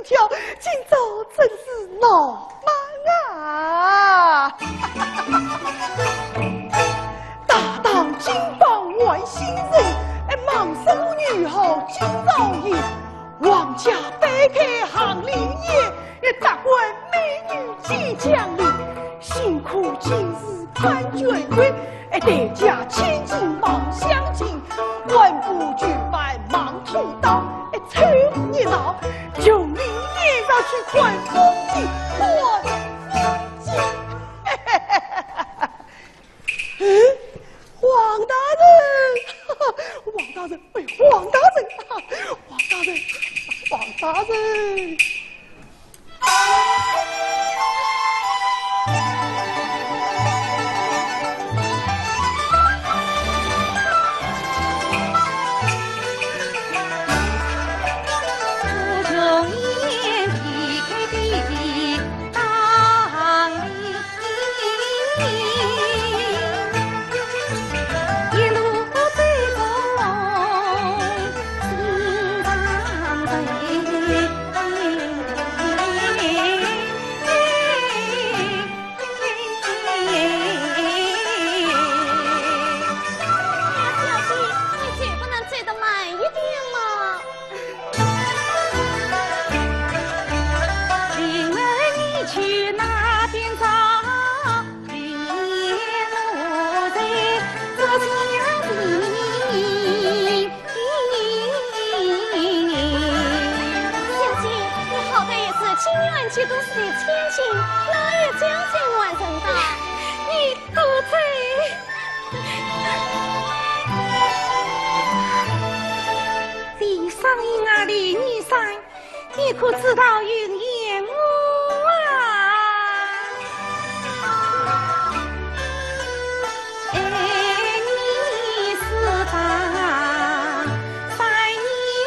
条，今朝真是闹忙啊！大当金榜外星人，忙生女后今朝夜，王家摆开行礼业，大官美女即将临，辛苦今日潘眷归，代价千金忙相请，万不举办忙土刀，凑热闹，就你也要去看风景，看风景。王大人，王大人，王大人，王大人，王大人。这都是你千金，哪有这样子完成的？你都在。李商英啊，李女婿，你可知道云烟我啊？你是把3年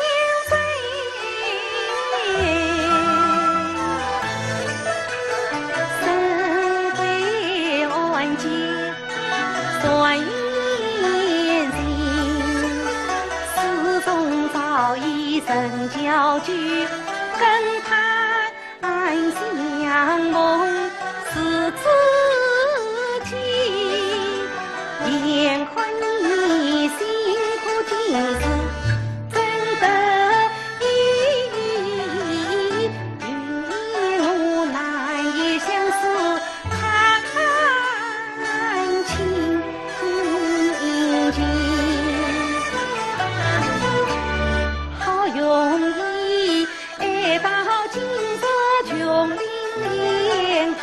岁。算言情，始终早已成交局，跟他相梦是知己。眼看你辛苦今日真得意，与我难以相思。好容易到今朝穷林连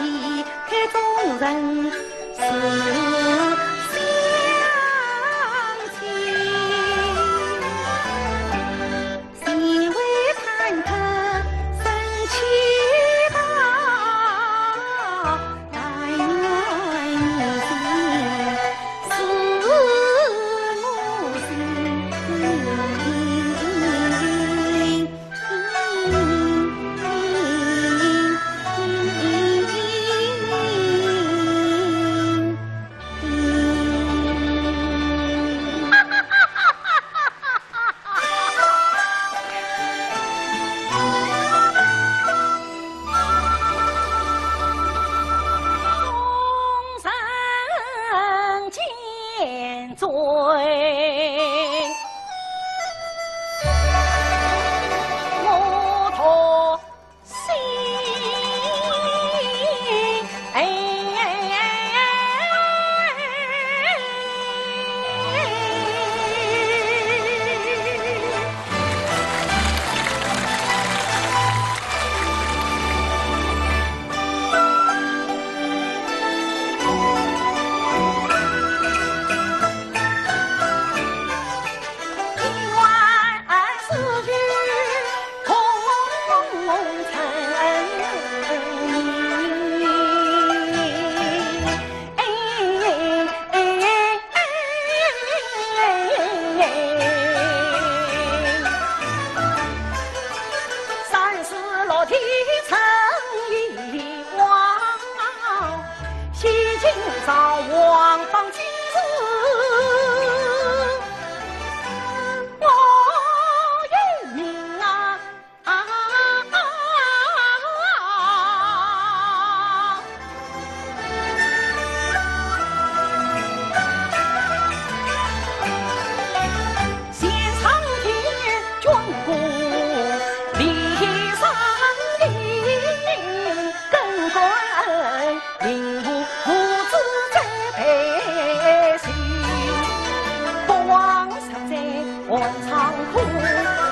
换长裤，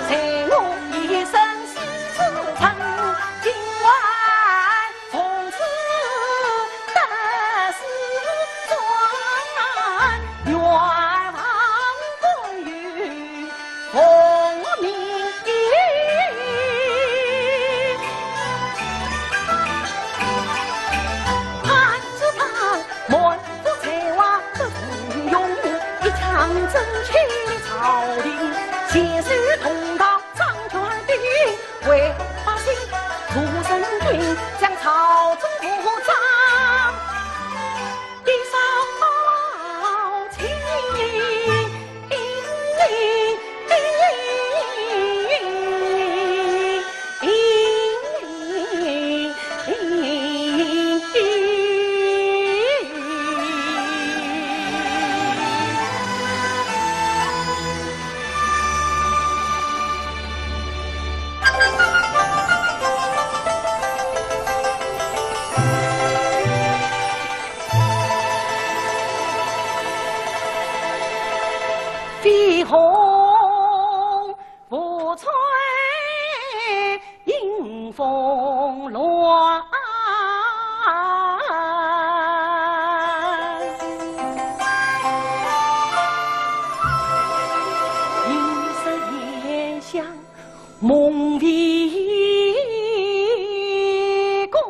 随我一生死之称。今晚从此得是转，愿望风雨奉命。盼知道满腹才华的从容，一腔真气朝廷，携手同道张全兵，为百姓出生军，将朝中扶长，一扫清飞鸿不吹迎风乱，银色烟香梦为光，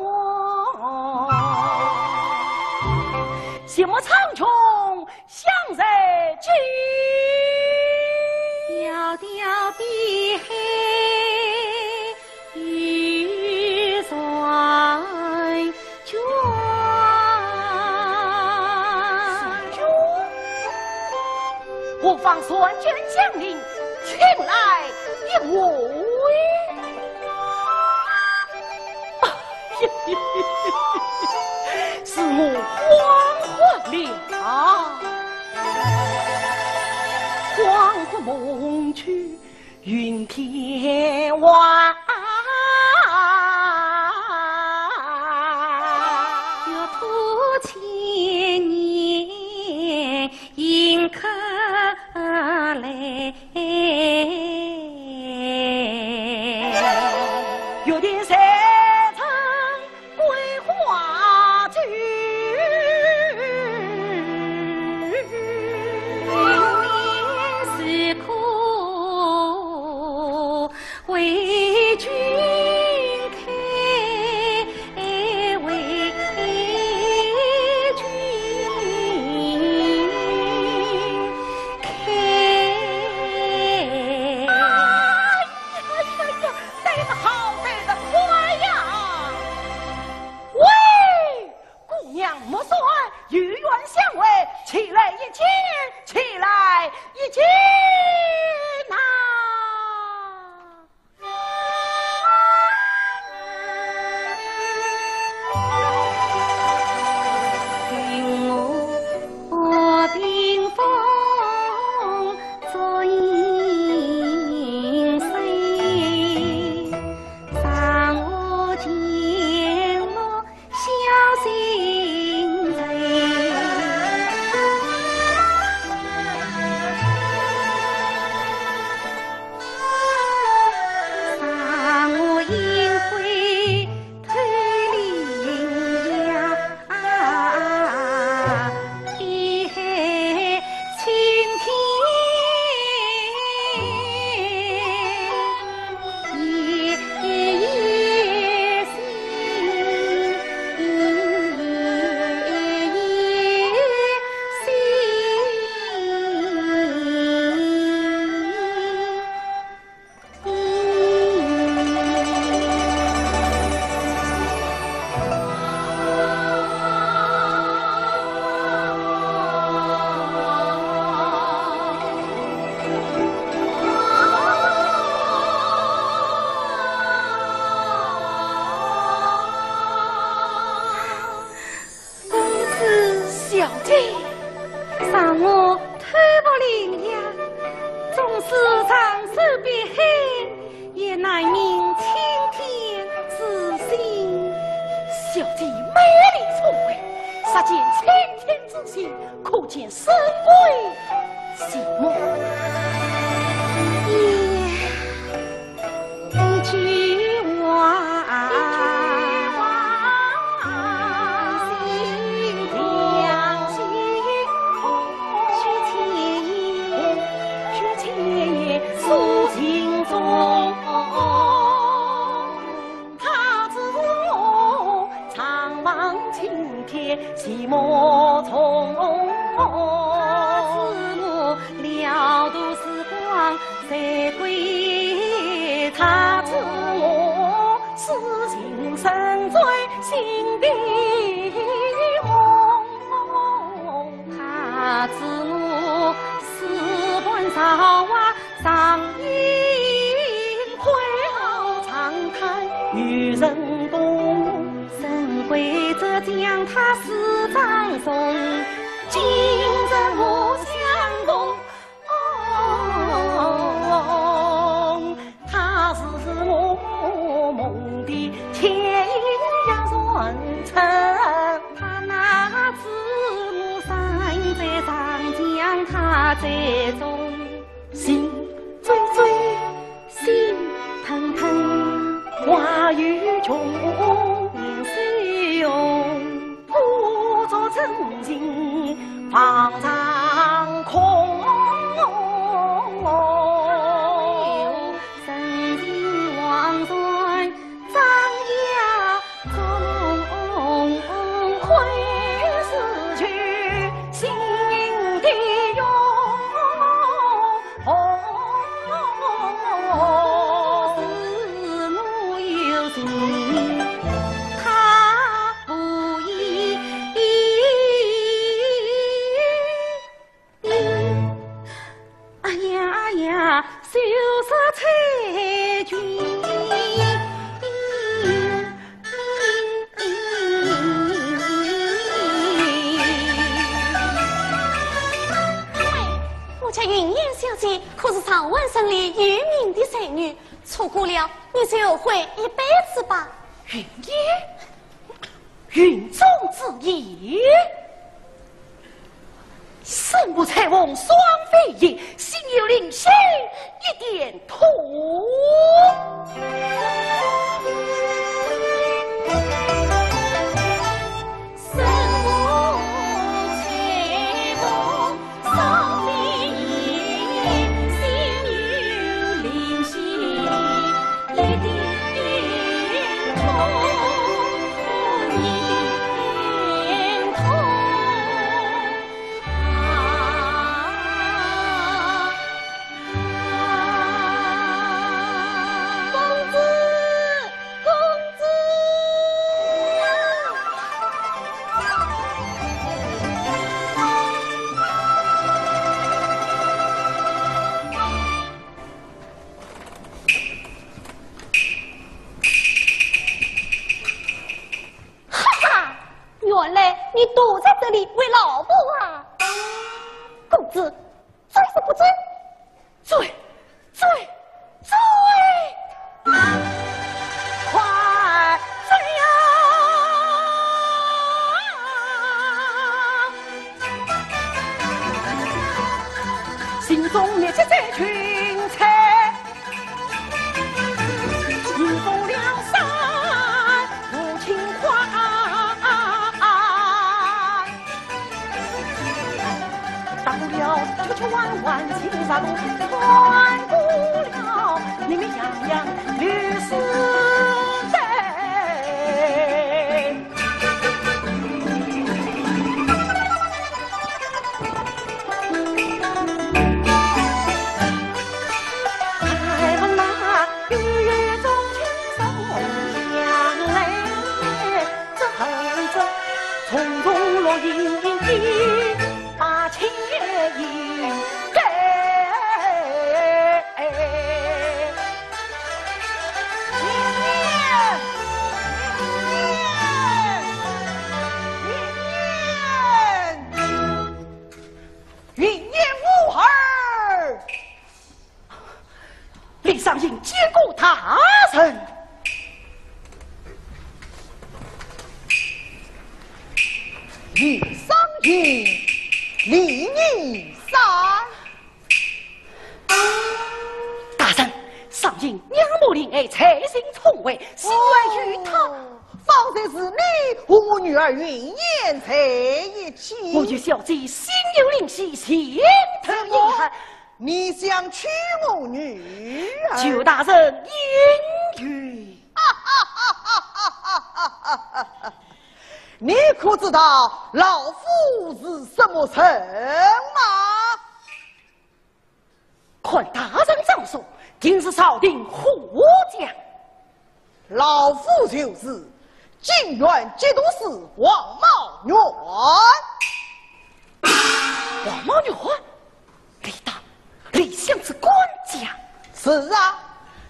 羡慕苍穹向日君。迢迢碧海玉山卷，何妨双卷将领，请来一会。是我慌混了。恍惚梦去云天外，又拖千年迎客来，有点山城桂花剧。为君开，为君开。哎呀，带得好，带得快呀！喂，姑娘莫说，有缘相会，起来一见，起来一见呐！让我推不灵呀，纵使长手碧海，也难明青天之心。小姐美丽聪慧，实见青天之心，可见神贵心目。骑马从子母了度时光，谁归他子母痴情深醉心的梦，他子母四半韶啊上映会后长叹与人共，神归则将他死葬送，今日无相同。他是我梦的天涯传承，他那子母山在上将他在中，心追追，心疼疼，话语穷，言虽用，不作真情方长空。深情望断张牙中，会失去心的永。子母有情，他不依。哎呀哎呀，羞涩裁决。我家云烟小姐可是长安省里有名的才女，错过了你就后悔一辈子吧。云烟，云中之意。身不才翁双飞燕，心有灵犀一点通。身不才翁双飞燕，心有灵犀一点通，一点通。原来你躲在这里为老婆啊！公子，追是不追？追！快追呀！心中灭这群才，心中梁山无情狂。秋秋弯弯，青纱洞，穿不了明明洋洋绿丝带。开往那雨雨中轻松向来，这横着从容落英一把情意给。云烟无儿，李商隐接过他人。李商隐，李你三。大人，商隐仰慕怜爱，才心聪慧，喜爱与他。方才是你和我女儿云烟在一起。我与小姐心有灵犀，心头遗憾。你想娶我女儿？求大人允允。你可知道老夫是什么人吗？看大人照说，定是少丁护将。老夫就是靖远节度使王茂元。王茂元，李相是官家。是啊，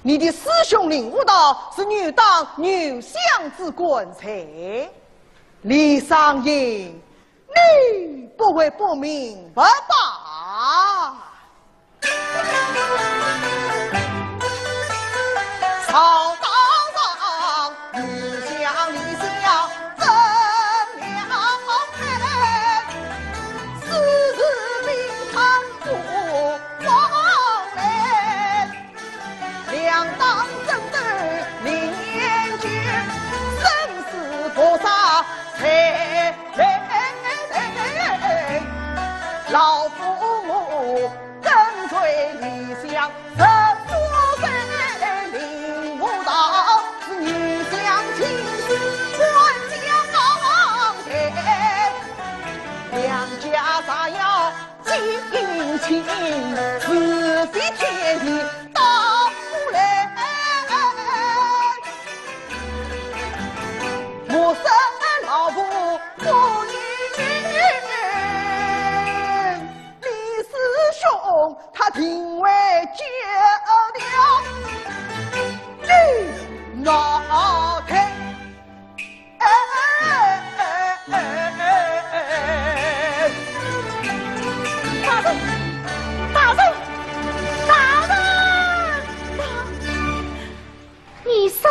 你的师兄领悟道是女当女相之官才。李商隐，你不会不明白吧？曹大人，女相李相真了配，私日并贪腐王来，两党争斗临年间，生死搏杀才老父母跟随李相10多岁，领悟到是女相亲事官家田，两家咋要近亲，是非天地到不来。我生老父不女，李师兄他听为绝了，你哪天？大人，你三。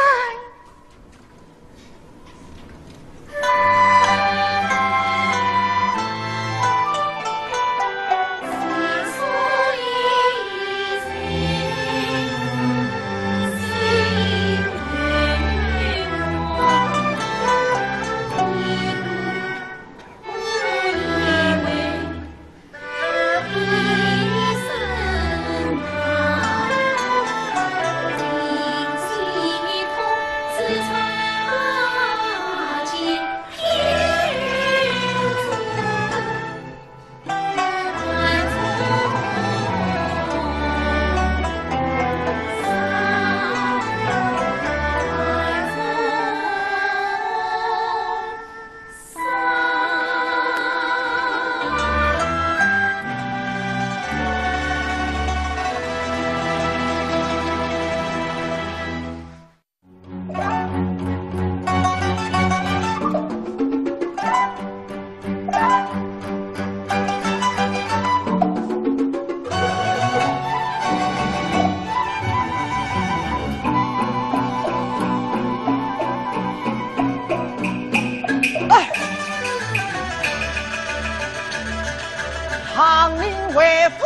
唐宁为父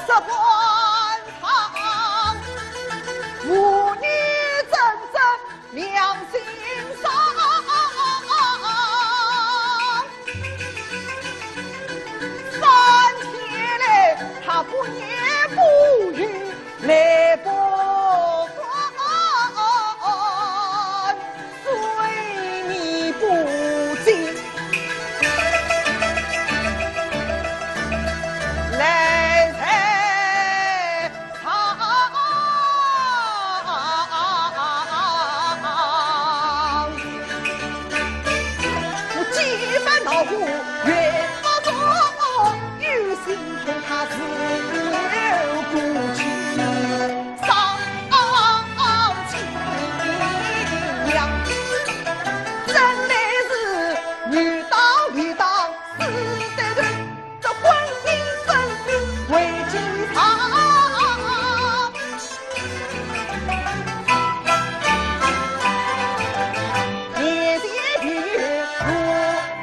色官堂，妇女真正良心伤。三天来他不言不语，来不断，随你不进。来在堂，我几番恼火越不中，有心同他自有故去，伤情娘，真乃是女当女当，死得对，这婚姻分明为几场。年年月月如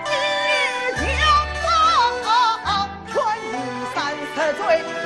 一条，春雨30岁。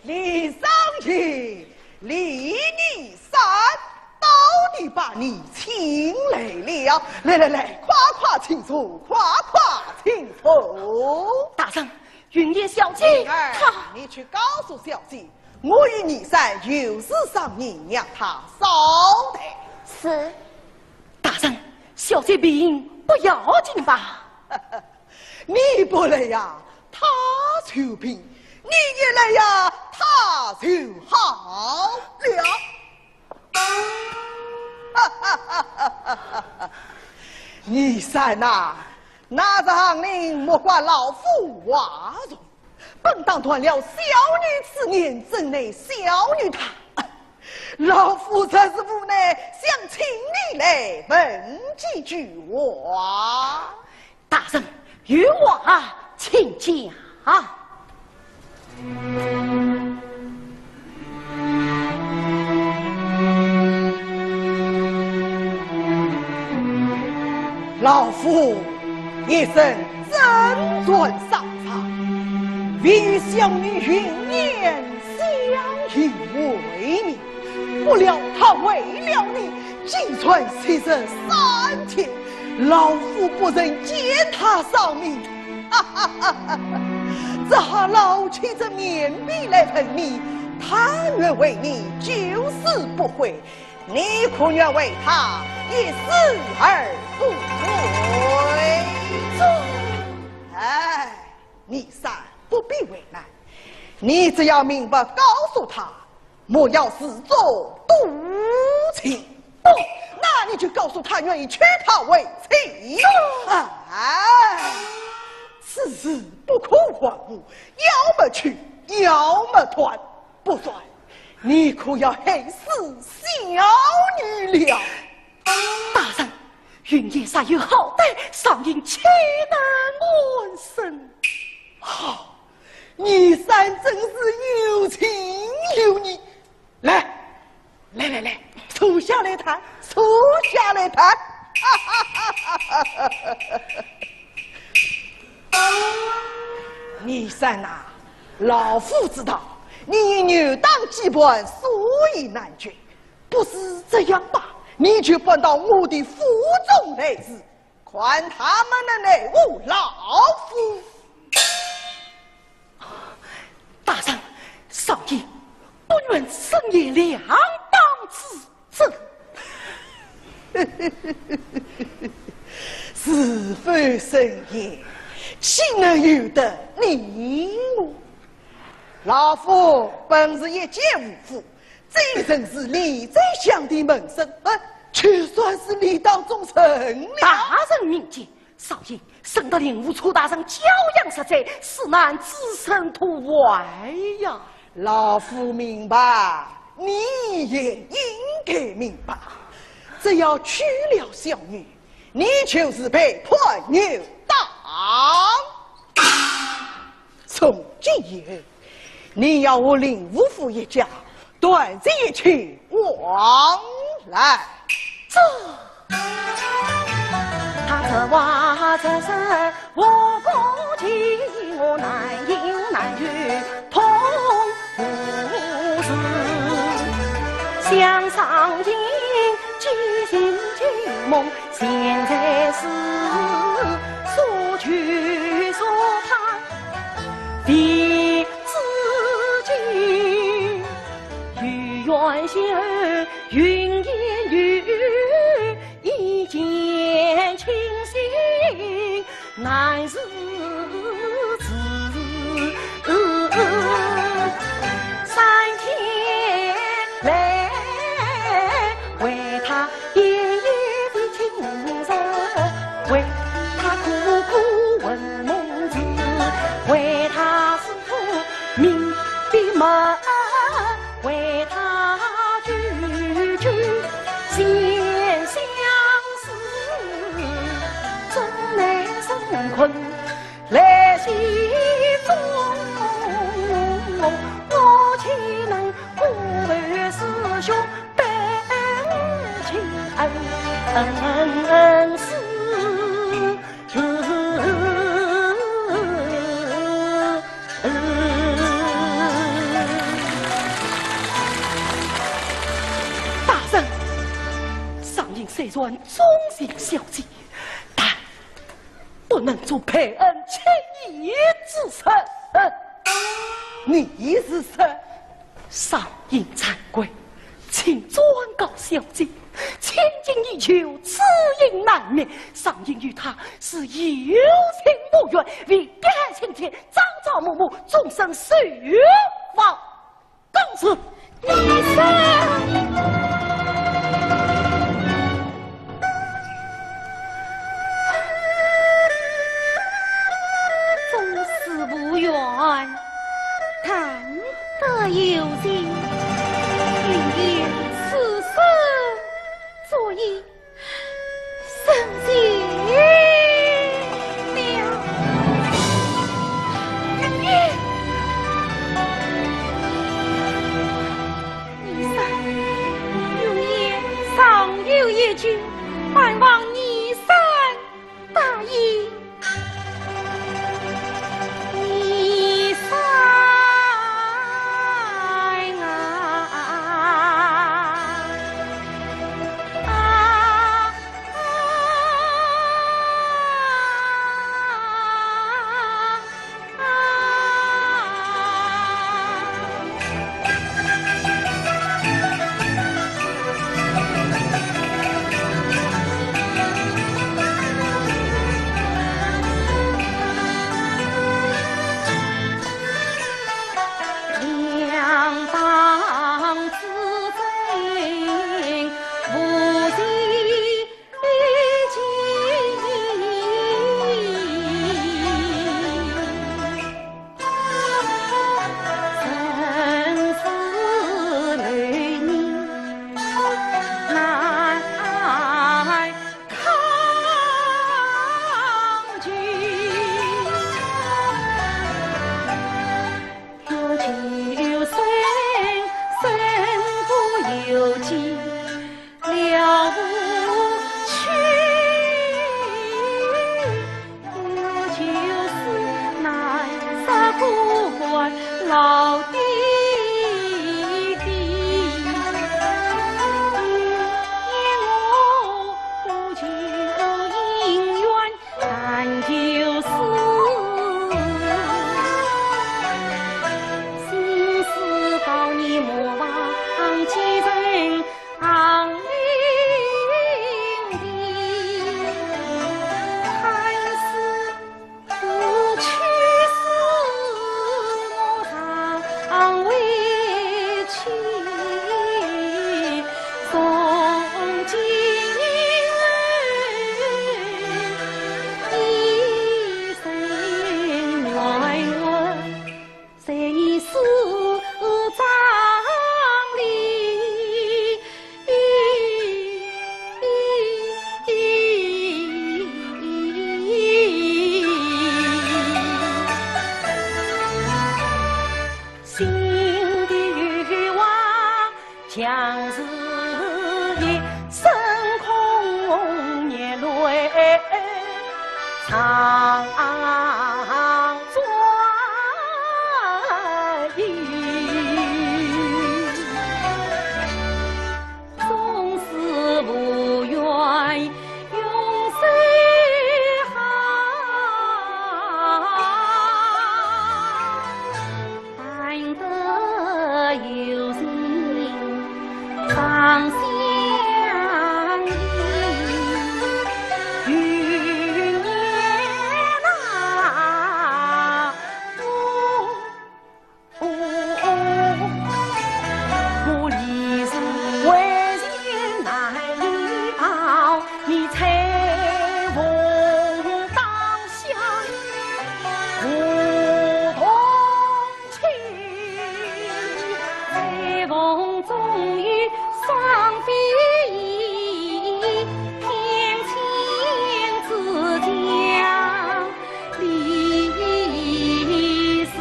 李尚义，李你三到底把你请来了，来，夸夸请坐，夸夸请坐。大人，云叶小姐，她，你去告诉小姐，我与你三有事商议，让她稍待。是。大人，小姐病不要紧吧？你不来呀，他就病；你一来呀，他就好了。你三呐，拿着行令，莫怪老夫话容。本当断了小女此年，怎奈小女她。老夫这是无奈，想请你来问几句话。大人，与我请讲。老夫一生真尊上苍，愿与小女云年相依为命。不料他为了你，竟传牺牲3天，老夫不忍见他丧命。只好捞起这面壁来喷你，他愿为你九死不悔，你可愿为他一死而不悔？哎，你三不必为难，你只要明白告诉他，莫要自作多情。不，那你就告诉他愿意娶她为妻。哎，此事不可荒芜，要么娶，要么断，不断，你可要害死小女了。大人，云叶煞有好歹，上应岂能完生？好，你三真是有情有义。来，坐下来谈，坐下来谈。你三呐，老夫知道你扭当基本，所以难决。不是这样吧？你就搬到我的府中来治，看他们的内务，老夫。大人，少爷不愿深夜两当之责。是非深夜，岂能由得你我？老夫本是一介武夫，这真是你在想的门生，却算是理当终身了。大人明鉴，少爷生得领悟楚大人教养实在，实难置身度外呀。老夫明白，你也应该明白。只要娶了小女，你就是被判牛党。从今以后，你要我令武夫一家断这一切往来。这他这话这是我估计我难言难语同无事，想上进即心即梦，现在是说去说他为自己与元宵云烟雨一见倾心难日子3天来为他夜夜的情深，为他苦苦问梦子，为他师父明的门，为他句句心相思，终难生困来心中，我岂能顾为师兄本情恩师？虽然忠心孝敬，但不能做佩恩轻易之身。你是谁？上应惭愧，请转告小姐，千金已求，此应难免。上应与他是有情无缘，为别海青天，朝朝暮暮，终生守望公子。你生。谈得有心，愿以此生作揖，深谢了。你生有言尚有一句，盼望你生答应。老弟弟，言我不求姻缘，但求心思高你莫忘其人昂领地，看似不去常委屈，从今一生怨恨，谁是张力？心的欲望将日夜深空眼泪长转移，总是不愿永生难得有心常相依，云烟啊，我离世为人难了，你才逢当下我同情，才逢终于双飞翼，天亲自将离世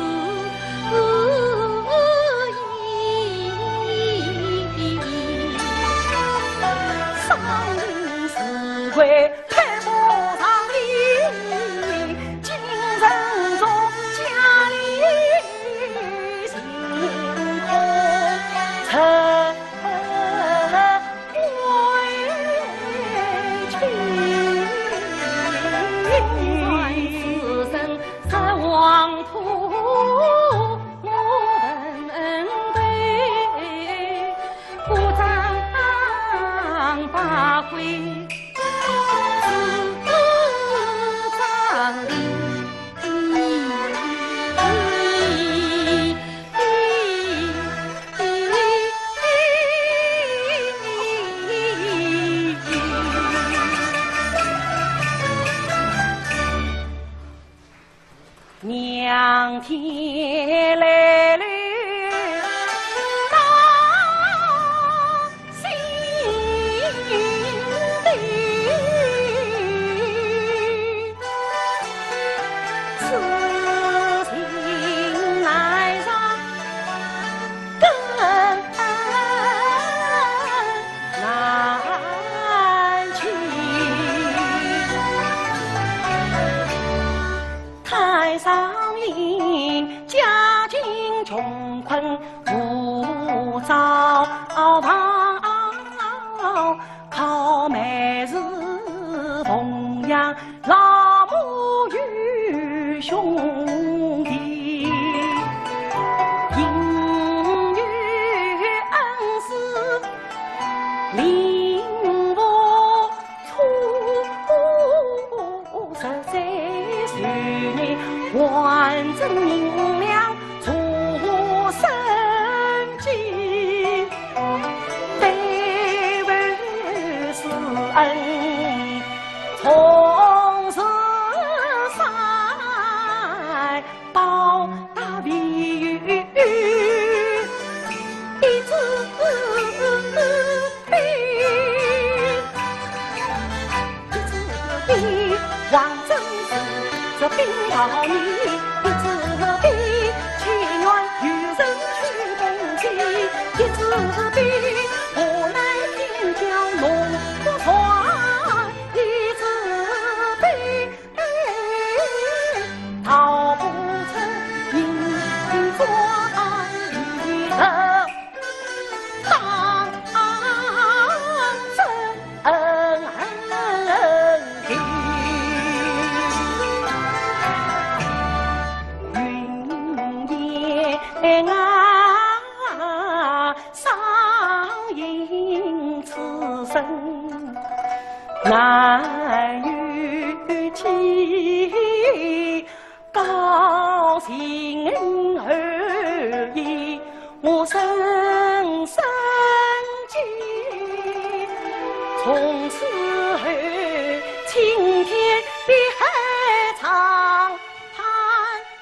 上是归太不上里，精神中家里心空。天来了大新地，此情来上更难去。太上因家境穷困无招跑，靠每日奉养老母与兄弟，因与恩师领我出13岁内完整银两出生计，对为师恩从此山报答必予一字笔，一字笔王真是这兵好你一字笔，情愿与人去共济，一字笔无奈天骄龙不传，一字笔逃不成阴转里头当真地。云烟啊，上映此生难预期，高兴而已，我深深记，从此后青天碧海长盼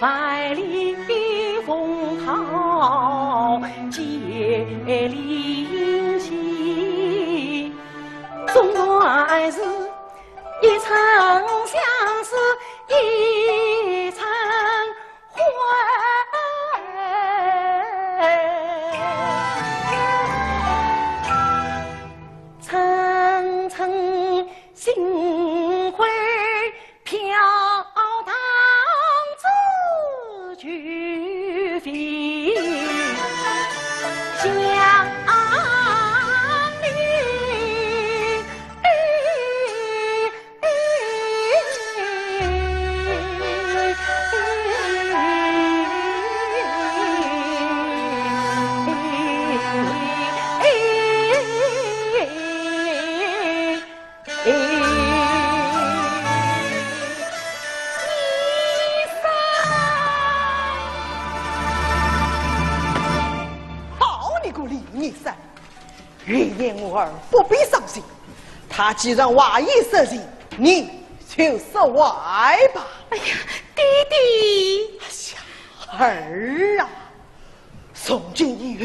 万里风涛接灵犀，总还是一场相思一场欢，层层心灰飘荡自去飞，想你月言我儿不必伤心，他既然外意设计，你就受外吧。哎呀，弟弟，哎呀，儿啊，从今以后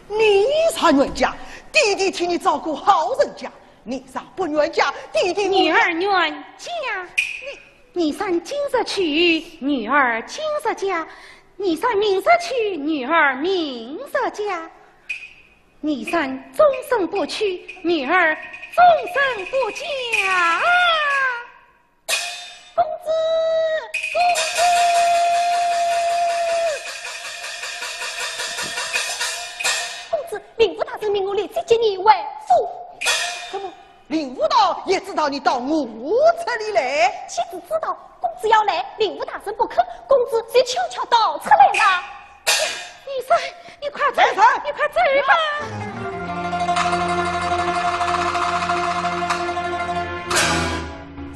你上冤家，弟弟替你照顾好人家；你上不冤家，弟弟女儿冤家，你上金色去，女儿金色家；你上明色去，女儿明色家。你上终身不娶，女儿终身不嫁。公子，公子，令夫大人命我来接见你为父。怎么？令武道也知道你到我这里来？妻子知道公子要来，令夫大人不肯，公子就悄悄到出来了。女婿，你快走，你快走吧。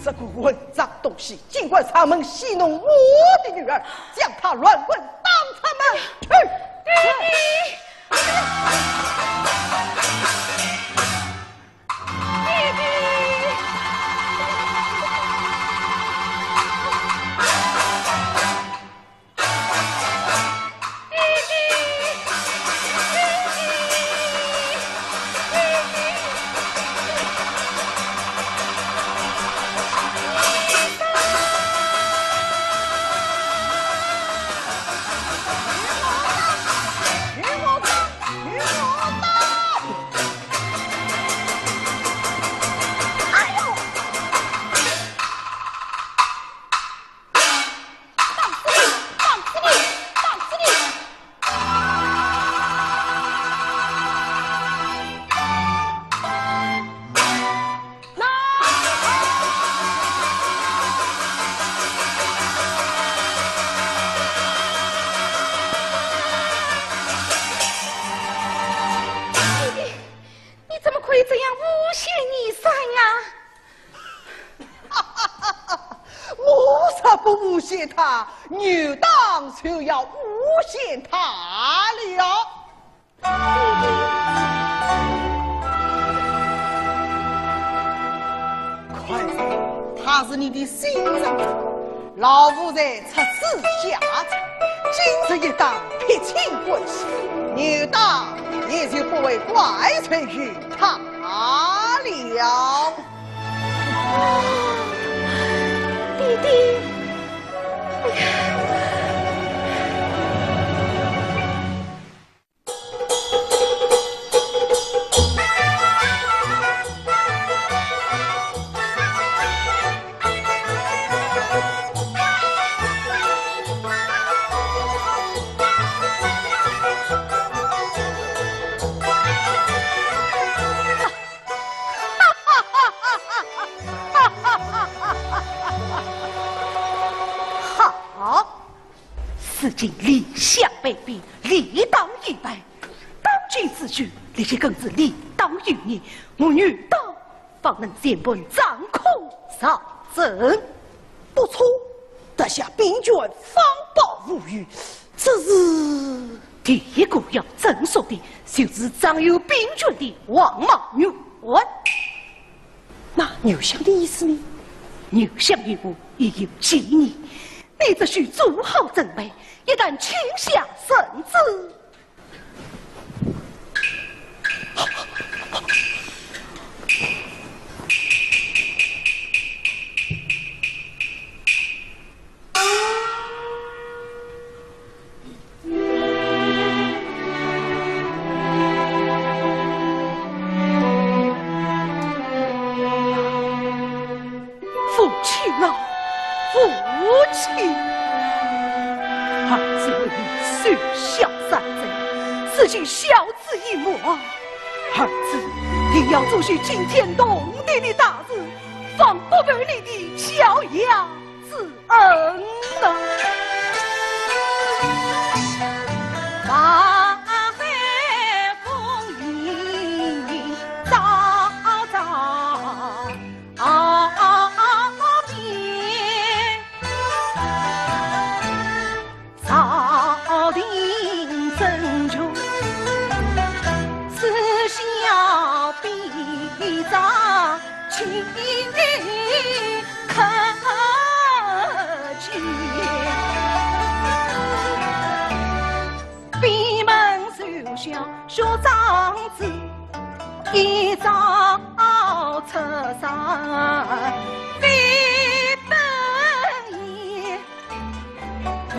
这个混账东西，尽管上门戏弄我的女儿，将她乱棍当出门去！下，女当就要诬陷他了。快说，他是你的心上人，老夫在出此下策，今日一当撇清关系，女当也就不会怪罪于他了。弟弟，哎呀！此今理想被逼，理当一败。当君之举，这些更是理当于你。我女当方能先本掌控上阵。不错，得下兵权，方保无虞。这是第一个要赠送的，就是掌有兵权的王莽女儿。那牛相的意思呢？牛相与我已有计议，你只需做好准备，一旦倾下圣旨。父亲啊，父亲！儿子为你血孝三贼，此去孝子一抹。儿子定要做些惊天动地的大事，方不负你的孝养之恩呐！马海风云昭昭变，朝廷征求此孝必长情可见。闭门守孝学长子，一朝出山非本意，女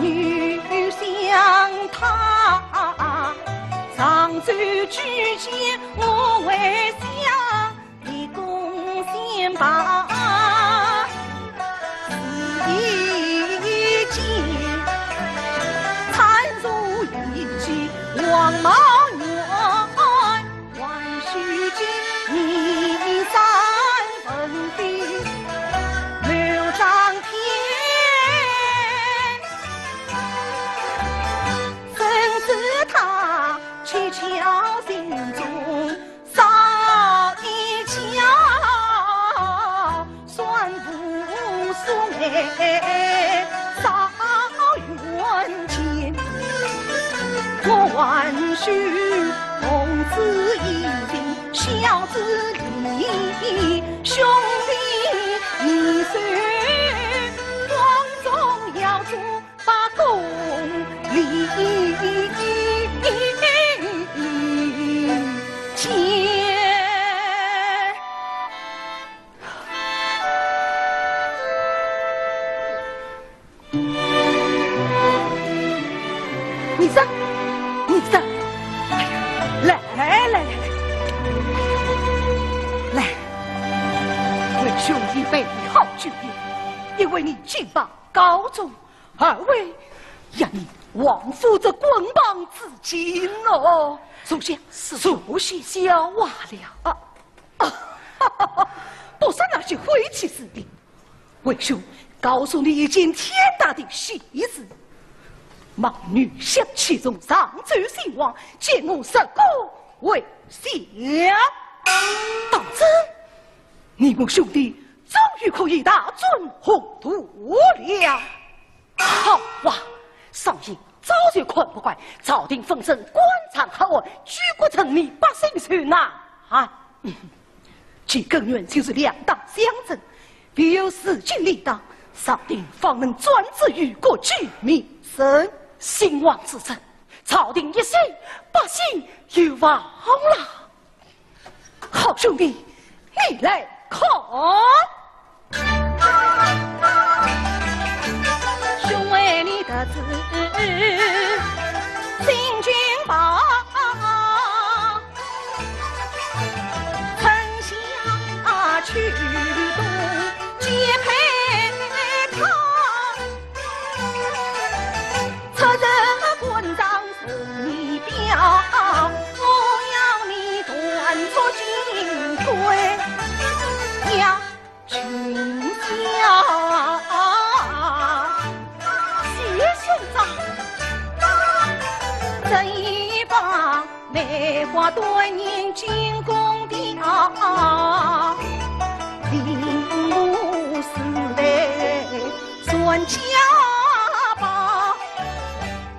相他常州举荐我为相，立功先拔一剑，参入一计王莽元，万须见你三分地刘长天，怎知他蹊跷心中少一窍，算不送少冤情。我万须同子一定，孝子义，兄弟一岁，光宗耀祖，把公理结。你上，你上，哎呀，来，为兄弟备好酒宴，因为你进榜高中，二位让你枉负这棍棒之情哦。属下消化了不是那些晦气事的。为兄告诉你一件天大的喜事。莽女相其中上州兴亡，见我十个为相。当真？你们兄弟终于可以大尊宏图了。好哇，上卿早就看不惯朝廷风声官场黑暗，举国沉迷，百姓去哪啊？其根源就是两党相争，唯有势均力敌，朝廷方能专制于国居民生。兴亡之争，朝廷一息，百姓有望了。好兄弟，你来看。兄为你得知新君报，丞相去东皆陪他，侧着官章送你表，我要你端坐金龟呀君家。这一把梅花对念进宫调，铃木四代算家宝，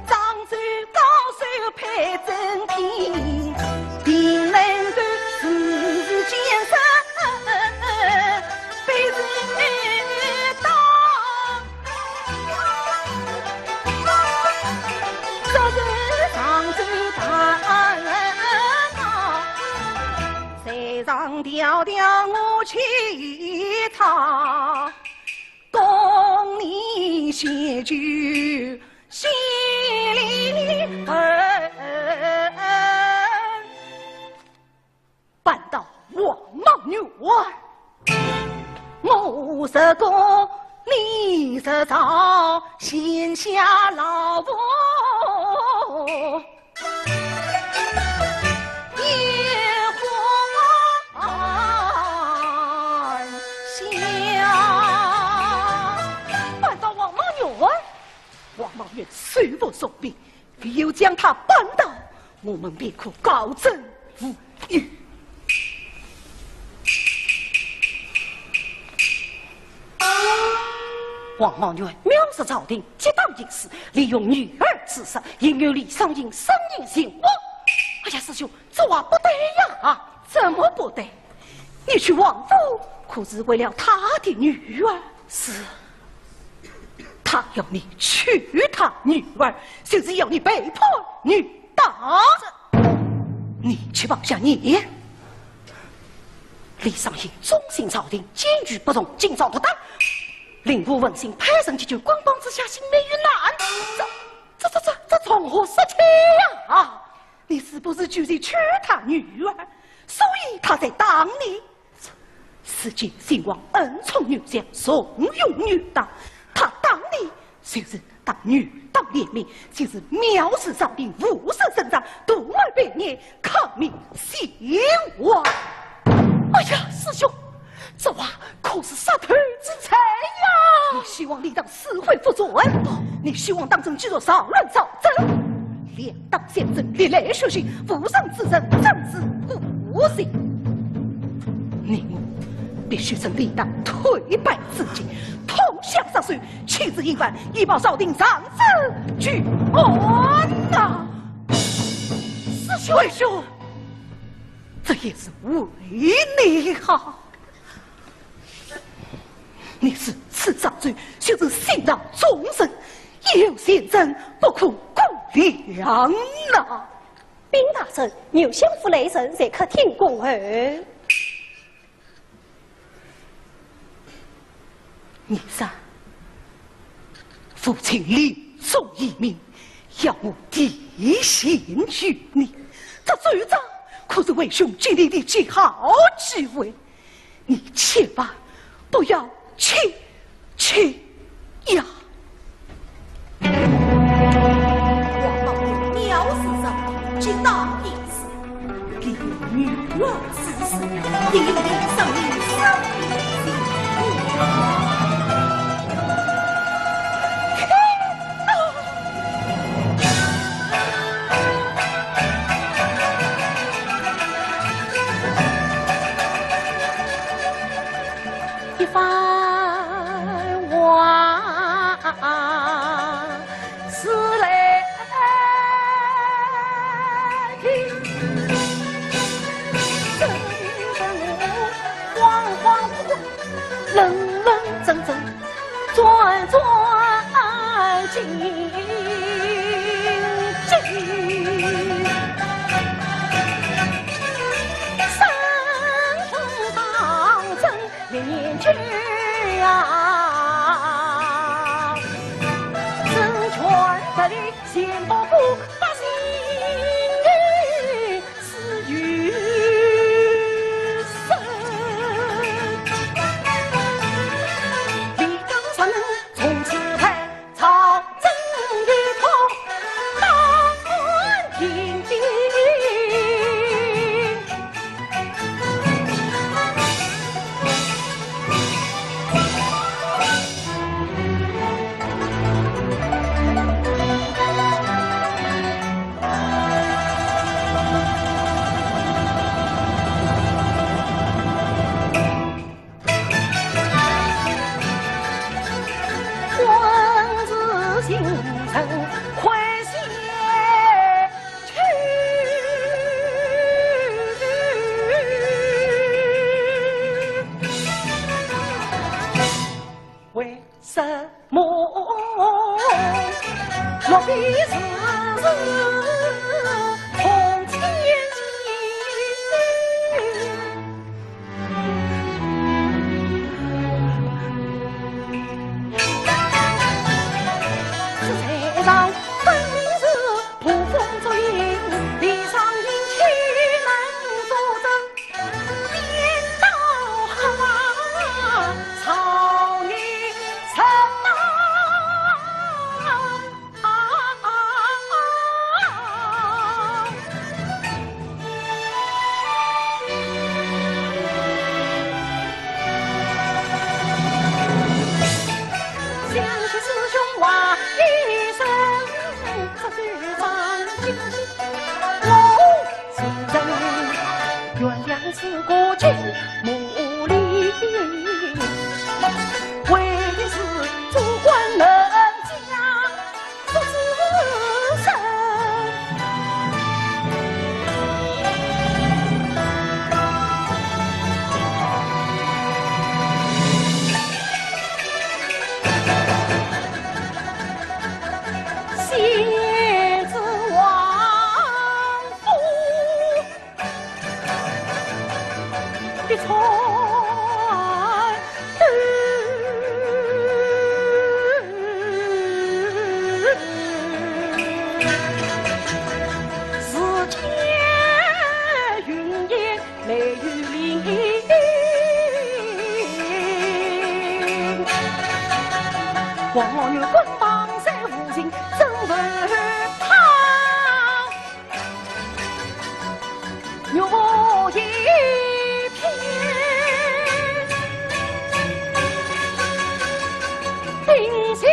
张嘴高手配正品，定能够世间生被人当。昨日上州大人啊，谁让调调我去他，供你写句心里办到王莽女儿，我是公，你是赵，先下老婆。王莽愿随我送兵，唯有将他办到，我们便可高枕无忧。王莽愿藐视朝廷，结党营私，利用女儿之实，引诱李商隐生硬行我。哎呀，师兄，这话不对呀！怎么不对？你去王府，可是为了他的女儿？是。他要你娶他女儿，就是要你被迫女大。你去放下你。李商隐忠心朝廷，坚决不容今朝不当，令吾闻信派人解救光邦之下性命于难。这从何说起呀？你是不是就是娶他女儿，所以他才当你？世间兴亡恩宠女相，怂恿女大。他当你就是当女当廉命，就是藐视朝廷，无视圣上，独卖百业，抗命兴亡。哎呀，师兄，这话可是杀头之才呀！你希望你当死会服尊，你希望当成举着少乱造真，两党相争，历来学习，无上之人，真是不行。你我必须趁立党退败自己，同向上水，弃之一番，以报朝廷上之举恩呐！师兄，这也是为你好。你是此上罪，就是信让众生，有先生不可估量呐！禀大人，牛相府雷神才可听公儿。你三，父亲立宗遗命，要我提携于你，这罪状可是为兄建立的极好机会，你千万不要轻呀！王莽有藐视上及大意思，利用女儿之事，利用生命一番话王月棍榜山无情真不怕，若无一片冰雪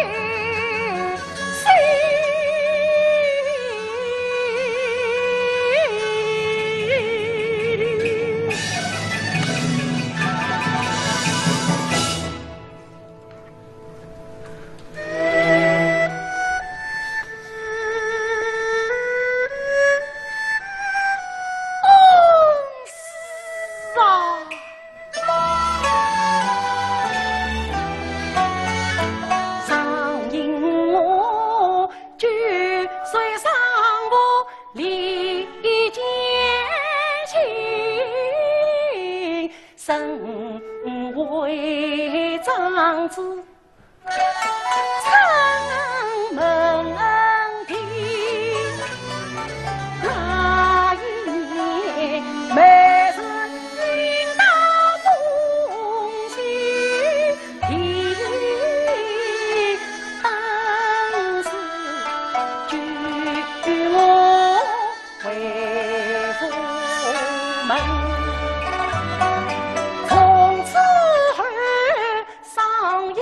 身为长子长门庭，那一年每日运到东西地，当时举我为父门。从此后上应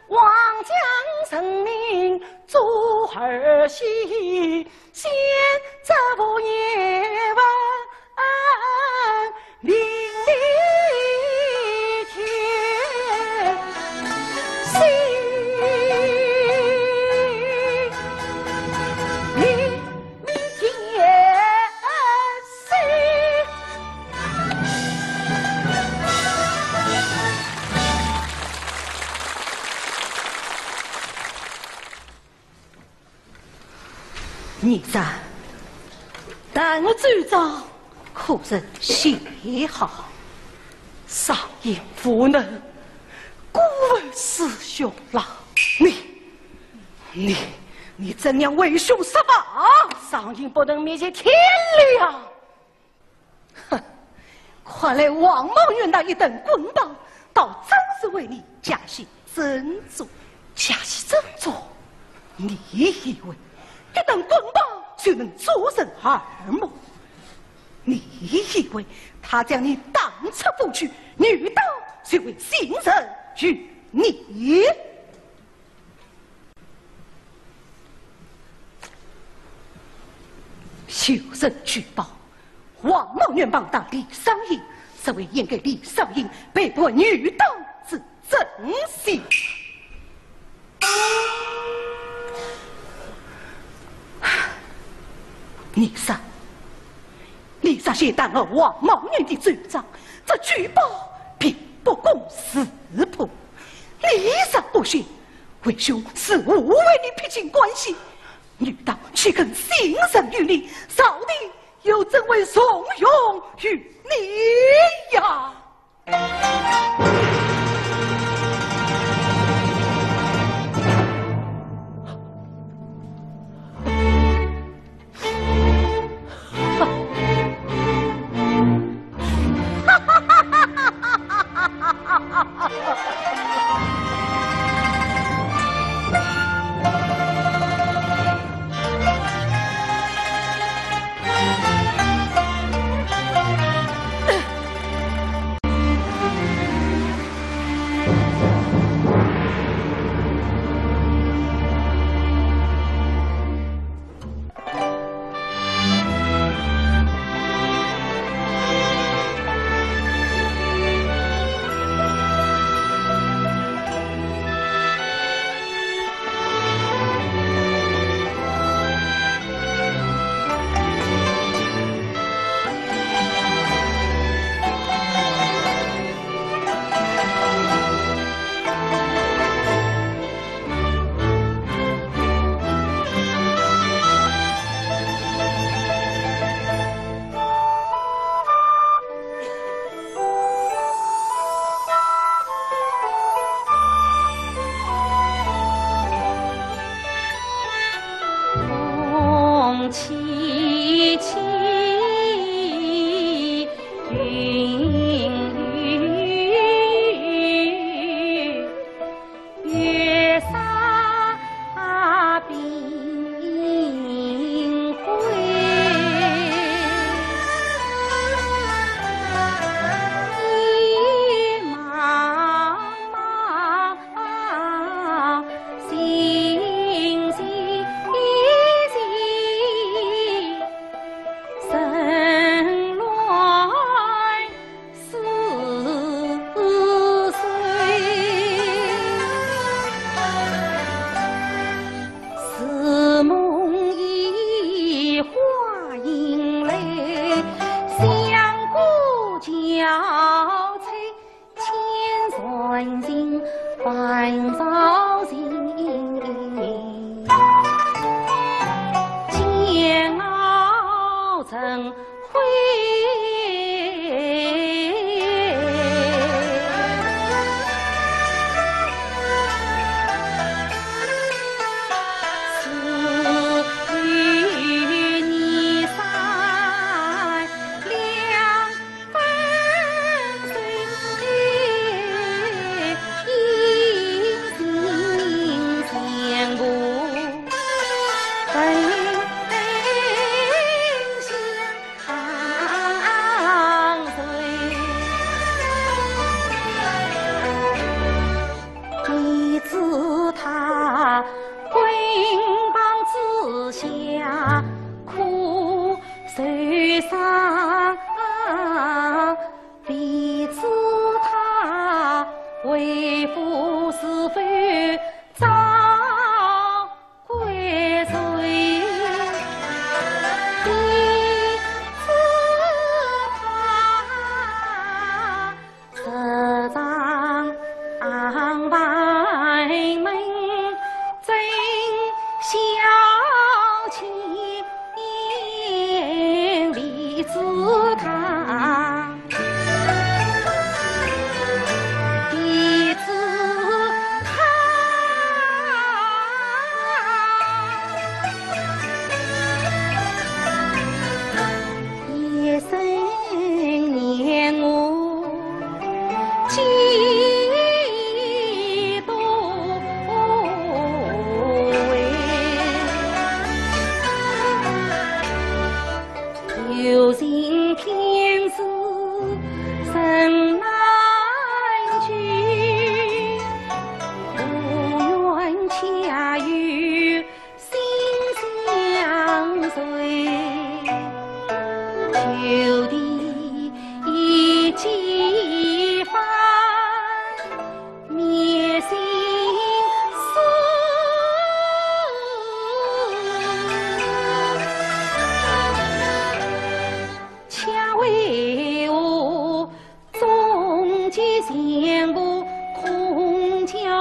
望将生命做儿媳，先这不也问明里天心。你在，但我主张可人写好，上言不能，孤为师兄了。你怎样为兄失望？上言不能面前天亮。哼，看来王莽元那一等棍棒，倒真是为你假戏真做。假戏真做？你以为一等棍棒就能做人耳目？你以为他将你当出夫去，女刀就会信任于你？有人举报，王莽元帮大李商隐，是为演给李商隐被迫女刀之真相。李尚写担了王莽元的主张，这举报并不公私谱。李尚不信，为兄是无为你撇清关系，女道岂肯信任于你？少帝又怎会怂恿于你呀？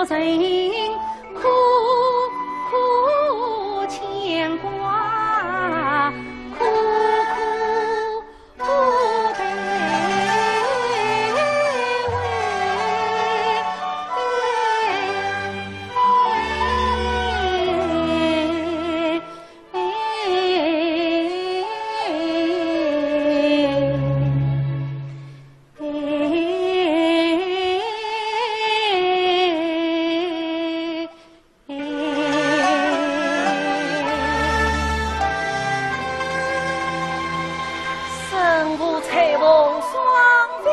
叫人苦苦牵挂，苦苦悲身无彩虹双飞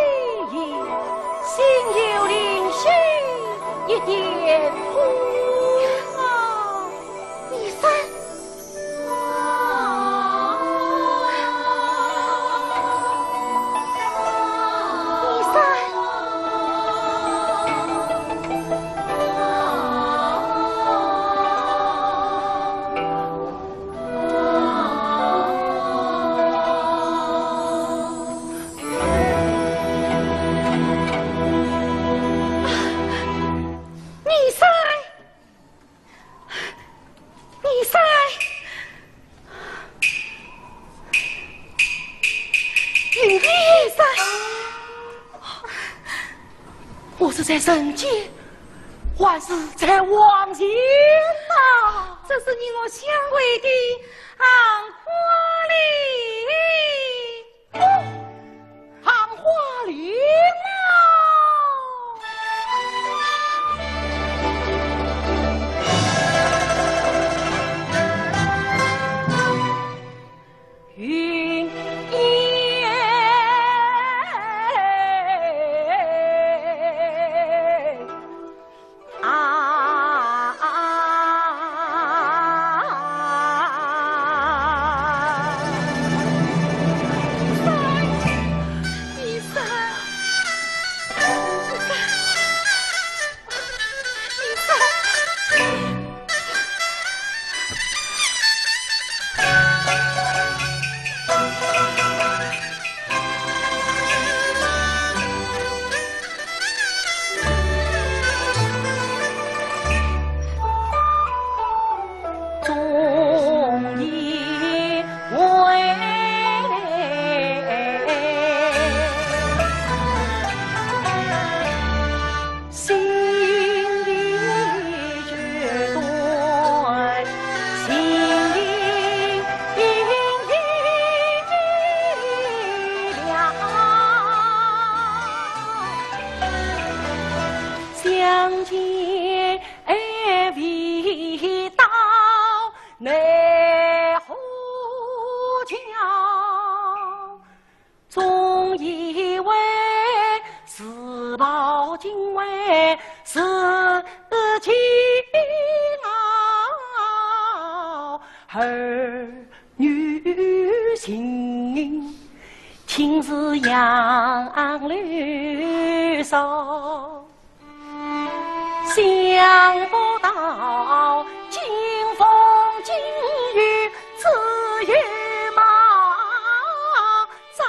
翼，心有灵犀一点通。你三，你三。我是在人间，还是在往前呐？这是你我相会的杏花林，杏花林啊！云烟相见未到奈何桥，总以为是报今为是情熬，儿女情情是杨柳梢。想不到今风今雨只有马，扎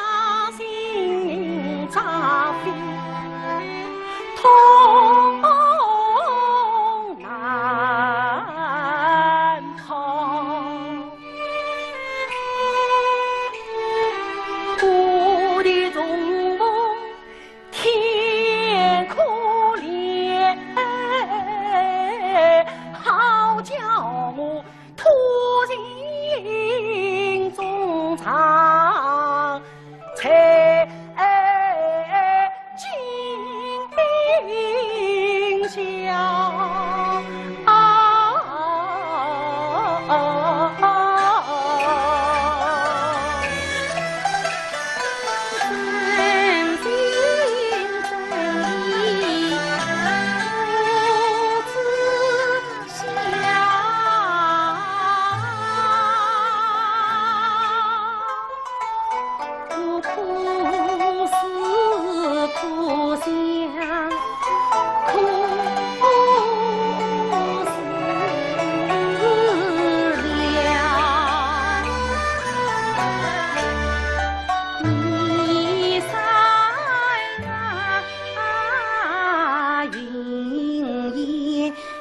心扎肺痛难逃。我的中梦天可怜，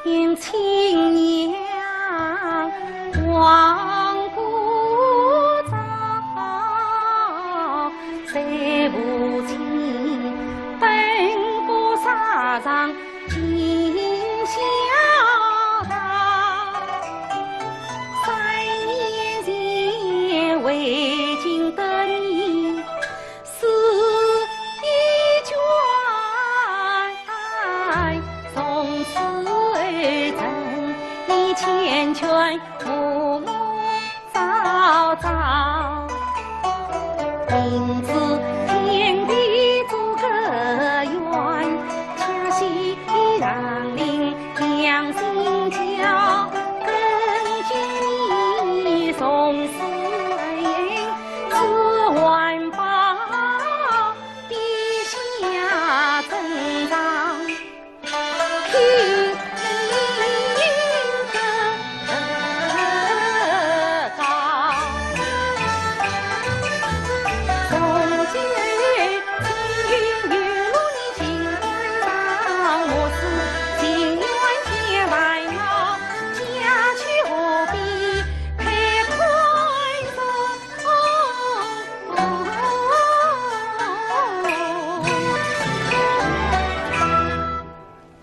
见亲娘望故早，谁不亲奔波沙场尽孝道，3年前为今得你是一卷，从此真你缱绻暮暮朝朝，因此天地做个缘，恰喜让邻两心交，更见你从此自万宝地下增长。听你的高，从今青云雨露你心上，我是情愿天来闹，家去何必陪快走？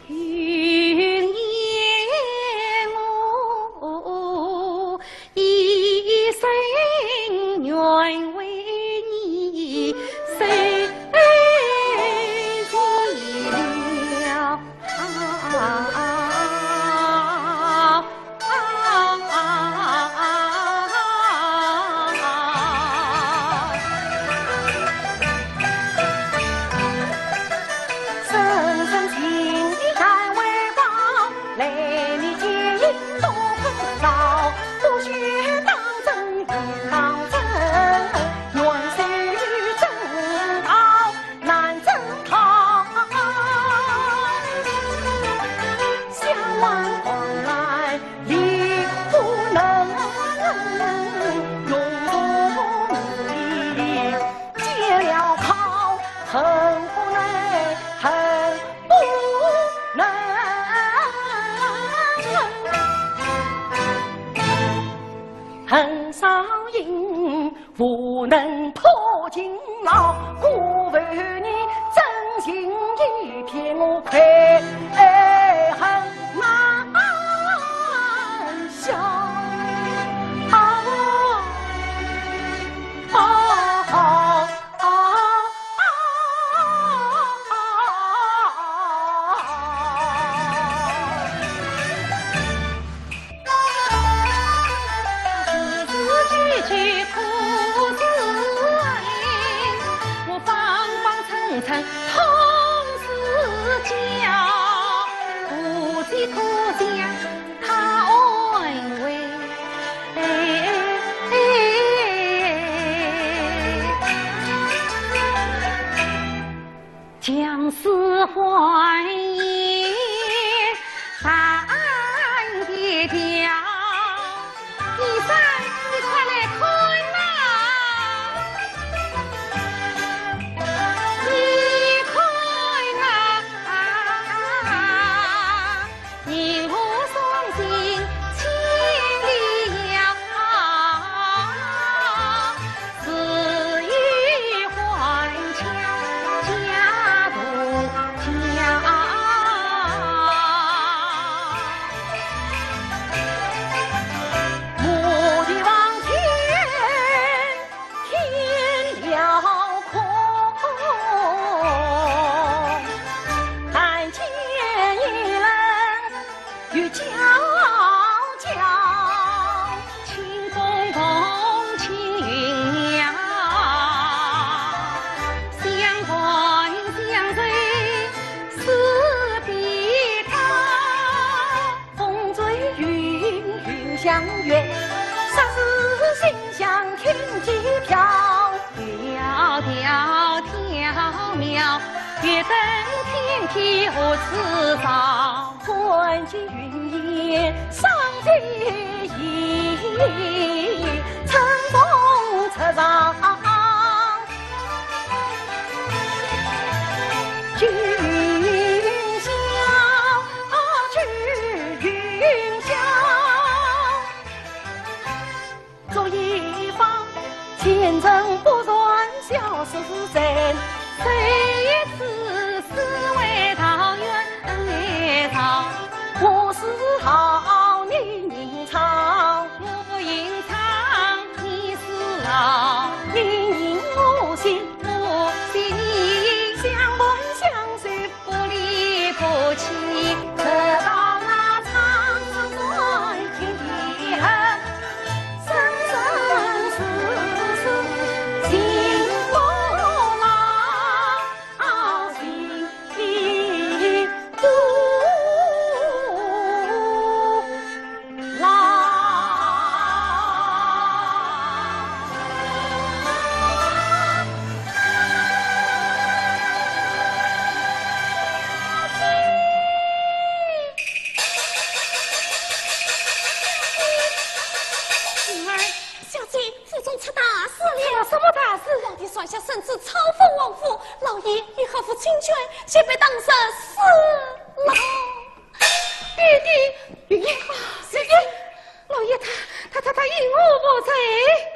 听言我一生愿为你谁尽了深深情意难为报，泪你结印多困扰，不须当真便当真，愿谁正道难正逃，相望往来力不能，永不努力结了靠，恨不能恨不能，恨少英无能破金牢，故为你真心一片我愧恨难消。句苦字我方方层层同是教，不计可将他安慰，将死还言三叠掉，你快来看呐！你看呐！你我送行千里遥，此意还乡家不家。目的往天，天辽阔，但见一人与皎皎，清风同青云鸟，相伴相随似碧涛，风追云云相约，霎时心像天际飘，迢迢迢渺，月登天梯何辞少，混迹云烟上飞翼，乘风车上君笑，君云霄。做一方前程不断，小事真。谁知思为桃源草，我是好宁朝。我吟唱你是老，你引我心，我心意相伴相随，不离不弃，直到那长长短天地恨，生生世世心不老，心不老。女儿，小姐府中出大事了！有什么大事？皇帝率下圣旨抄封王府，老爷与何府亲眷皆被当成死了。弟弟，弟弟，老爷他因我不在。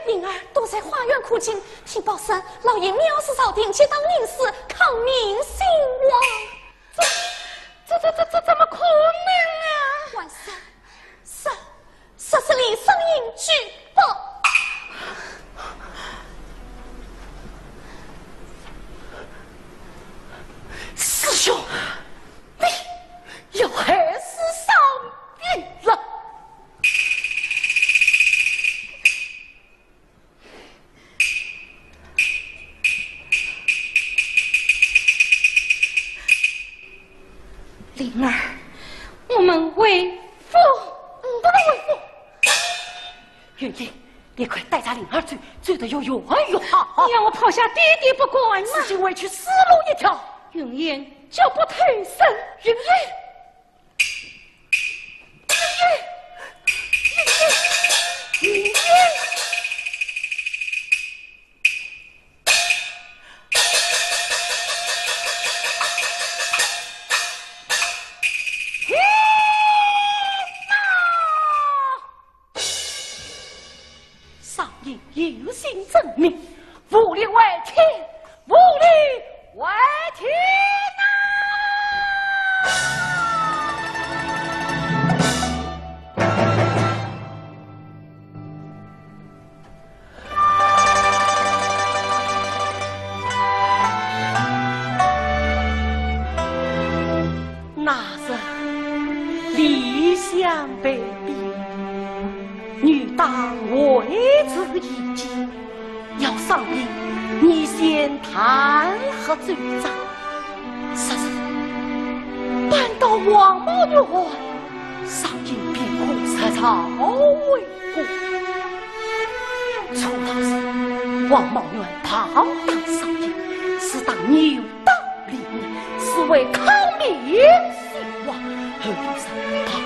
灵儿躲在花园苦尽，听报声，老爷藐视朝廷，且当令史，抗命兴亡。这怎么可能啊？晚上14里声音举报。师兄，你有何事上禀了？灵儿，我们为父，不能为父。云英，你快带着灵儿走得又远又好。你让我抛下弟弟不管吗？自己委屈死路一条。云烟就不退身。云烟，云烟。上应有心证明，无力为天，无力为天那人理想被逼，女当为之一计。要上映，你先弹劾罪状。是搬到王某女怀，上映便可设朝为国。初到时，王某女庞大上映，是当牛刀立命，是为抗命兴亡。后有上白头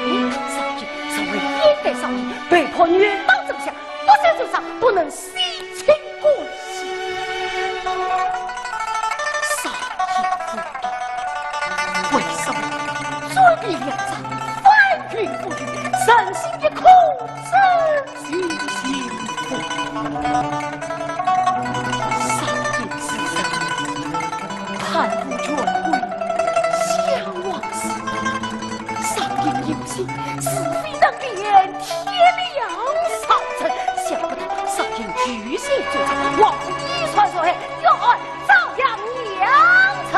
上映，是为边带上映，被迫女当正相，不想就上，不能西亲关系。上映不到，为什么尊比两张，翻云覆雨，身心一空，身心幸福？上映之神，贪腐权贵，向往事。上映有心，是非能辨，天良上阵。想不到上映巨蟹最长，王府一传所黑，又爱照样良辰。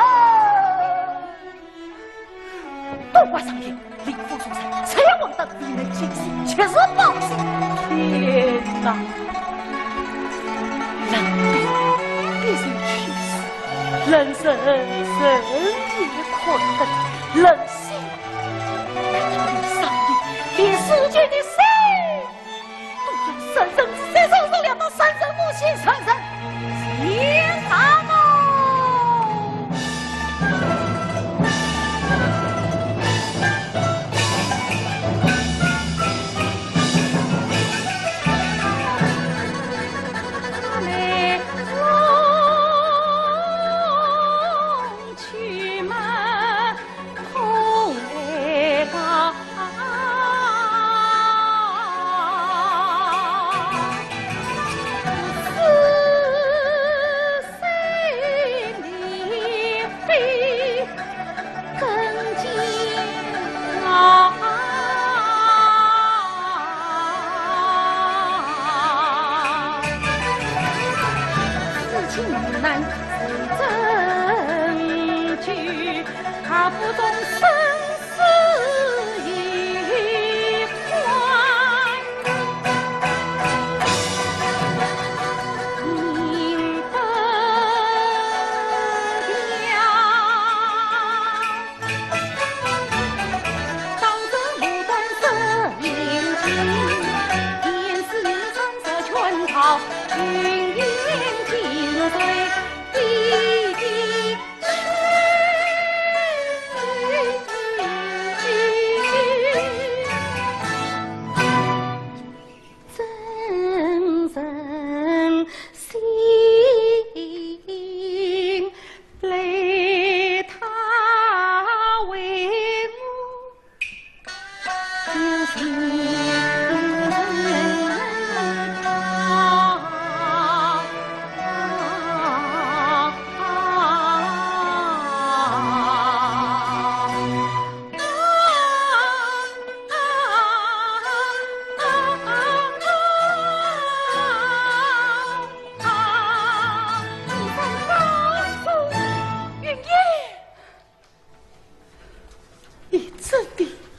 都怪上映领父出山，才望得一人惊喜，却是报喜。天哪！人病必须去死，人生生于困顿，人心上映，连世界的谁都要生生之谁手手两到三生母亲三生天堂哦。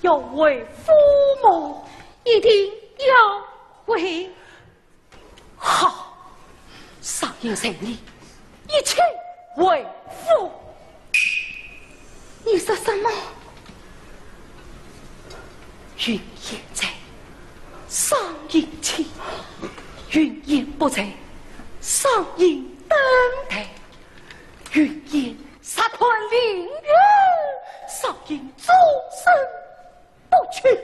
要为父母，一定要为。好，上应胜利，一切为父。你说什么？云烟在，上应起；云烟不在，上应登台。云烟杀断灵缘，上应终身不去。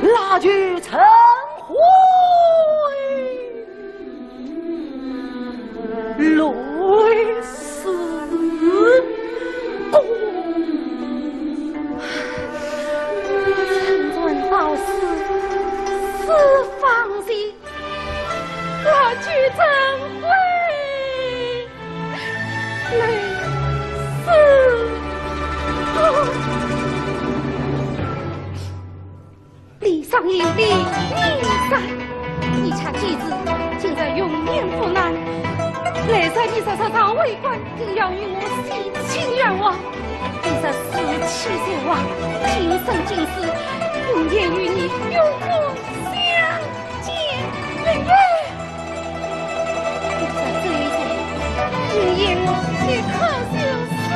蜡炬成灰，泪似弓。陈尊道士，四方心，蜡炬成灰，泪似弓。礼上有礼，礼上，你查妻子竟在永年不难。来在你手上为官，定要与我喜庆愿望。你这17岁王，今生今世，永远与你永不相见。你在这一天，永远我也可心伤。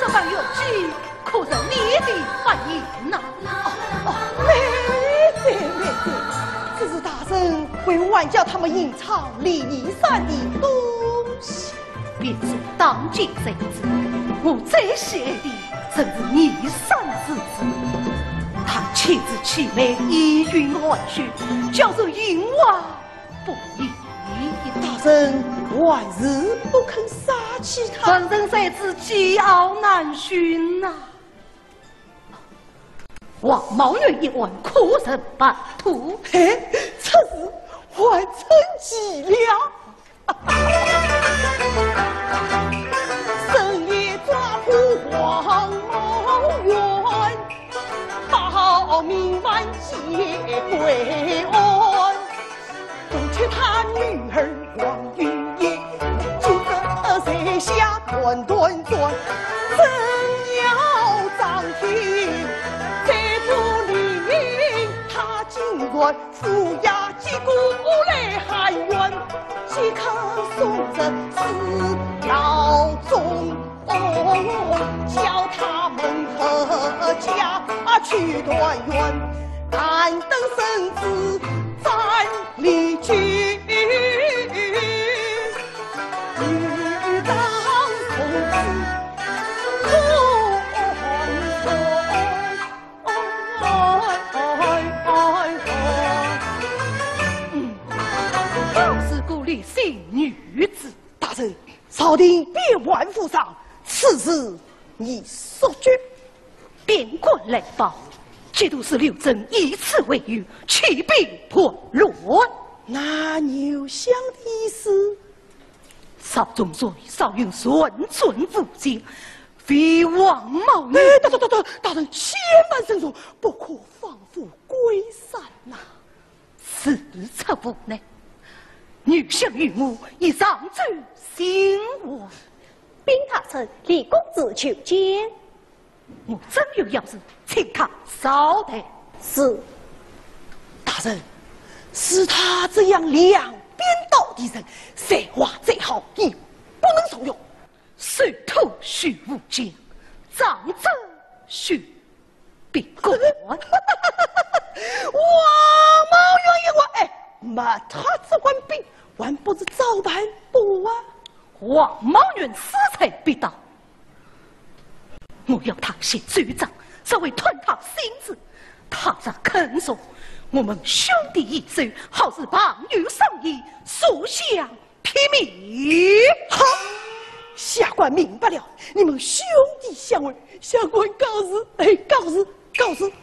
这般有趣，可是你的反应呐？没对，这是大人为晚叫他们隐藏李尼山的东西。别说当今谁知，我最喜爱的正是尼山之子。他妻子凄美，意韵含蓄，叫做淫娃不已。大人万日不肯杀气他，人生在此，桀骜难驯呐。王茂元一问，苦神半途，嘿，这是还真急了。深夜抓捕王茂元，报明晚接归案。不缺他女儿王玉叶，就这谁下团团转，真要张庭在府里，他竟然负压击鼓来喊冤，即刻送着司牢中，叫他们何家去团圆，但等圣旨暂离去。女子，大人，朝廷别万府上，此事已所决。边关来报，这都是刘真以此为由，起兵破乱。那牛相的意思？少中罪，少用顺存福晋，非王茂元。大人千万慎重，不可放虎归山呐！此策无奈。女相与母已上奏兴亡，禀大臣，李公子求见。我真有要事，请他稍待。是。大人，是他这样两边倒的人，才华再好也不能受用。水土须无疆，长者须必公。王茂元一问，哎，嘛他只管兵。还不是照办不啊？王茂元死才必到，我要他写罪状，稍微团他心智。他若肯说，我们兄弟一手，好似朋友相依，所向披靡。好，下官明白了，你们兄弟相会，下官告辞。哎，告辞。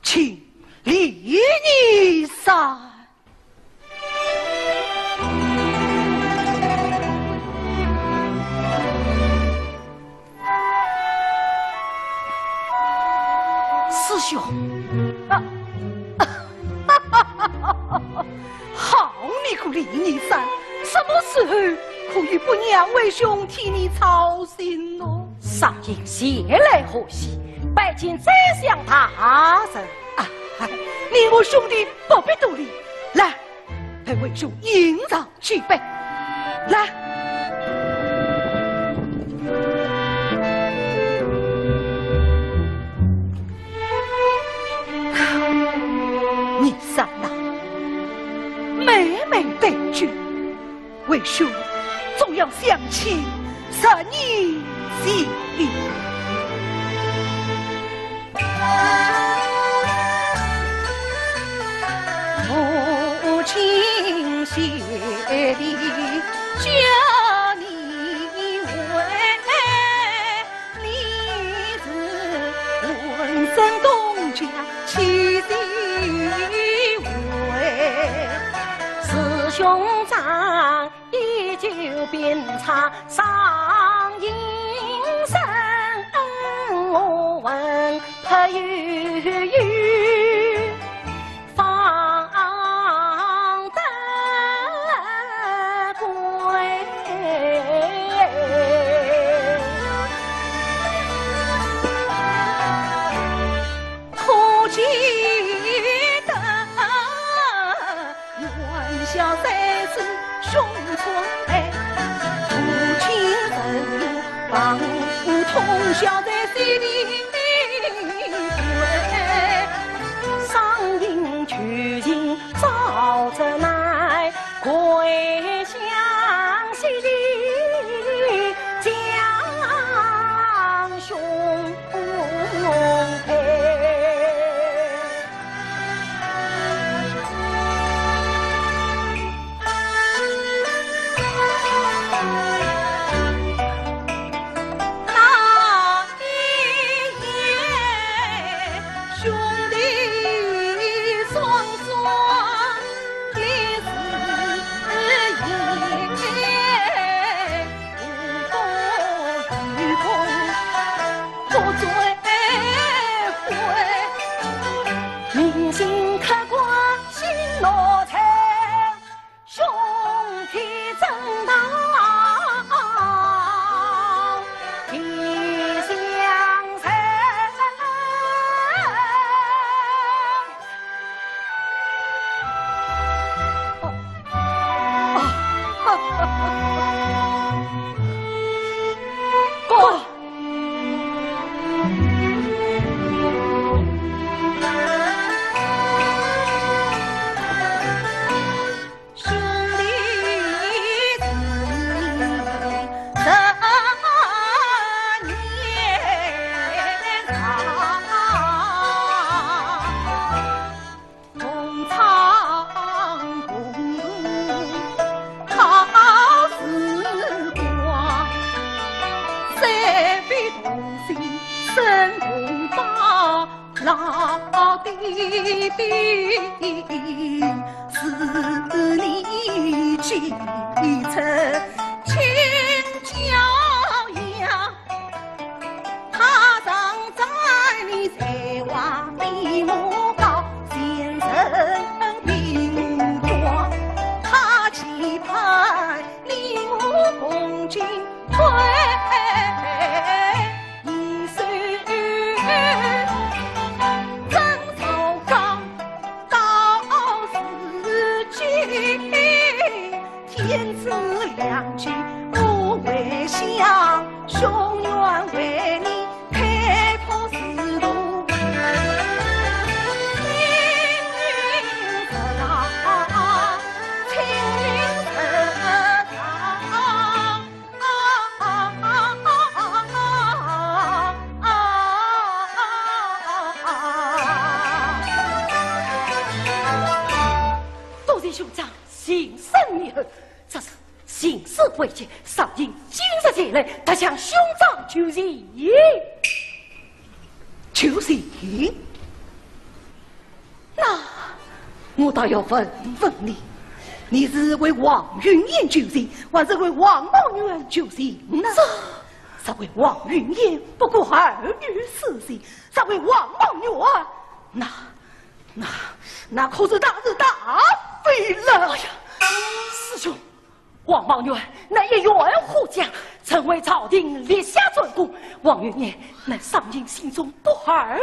请李尼山。师兄，好你个李尼山，什么时候可以不两位兄替你操心哦？上应谢来何喜？拜见宰相大人。你我兄弟不必多礼，来为兄迎上举杯，来。你三郎妹妹对君，为兄总要想起3年前。母亲写的叫你为你是浑身东家妻的为，师兄长依旧鞭插上阴身，我问他有方得归，可记得元宵节是兄长哎，父亲人帮通宵在水里对，上营去营照着来，归乡西里将兄配。老弟弟是你继承亲教养，他常在你在外比我高，先生比我广，他期盼你我共进退。天赐良机，我为乡，兄愿为你开拓仕途。青云直上，青云直上。多谢兄长心生义恨。这是形势危急，上应今日前来，他向兄长求情。求情？那我倒要问问你，你是为王云燕求情，还是为王茂元求情呢？这为王云燕不过儿女私情，这为王茂元，那可是大是大非了。哎呀，师兄。王茂元乃一员护将，曾为朝廷立下尊功。王云燕乃上应心中不二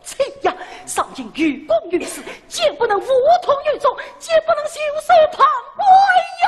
之气呀！上应于公于私，皆不能无同于众，皆不能袖手旁观呀！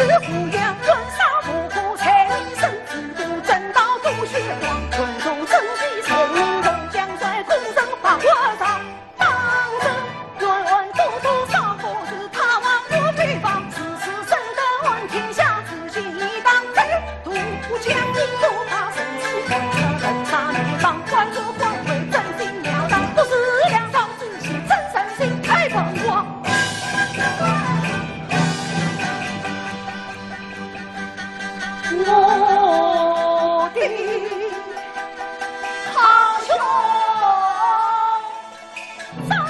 是抚养润沙不苦，才名声自古正道都血光，纯属正气才名中将帅，空生发火上，当真冤多多少不是他王我对方，此时生得闻天下，自信一当真，独将军不怕生死关，人差一方，官入官位，真心了当，不是两朝之气，真神心开本王。我的好兄上了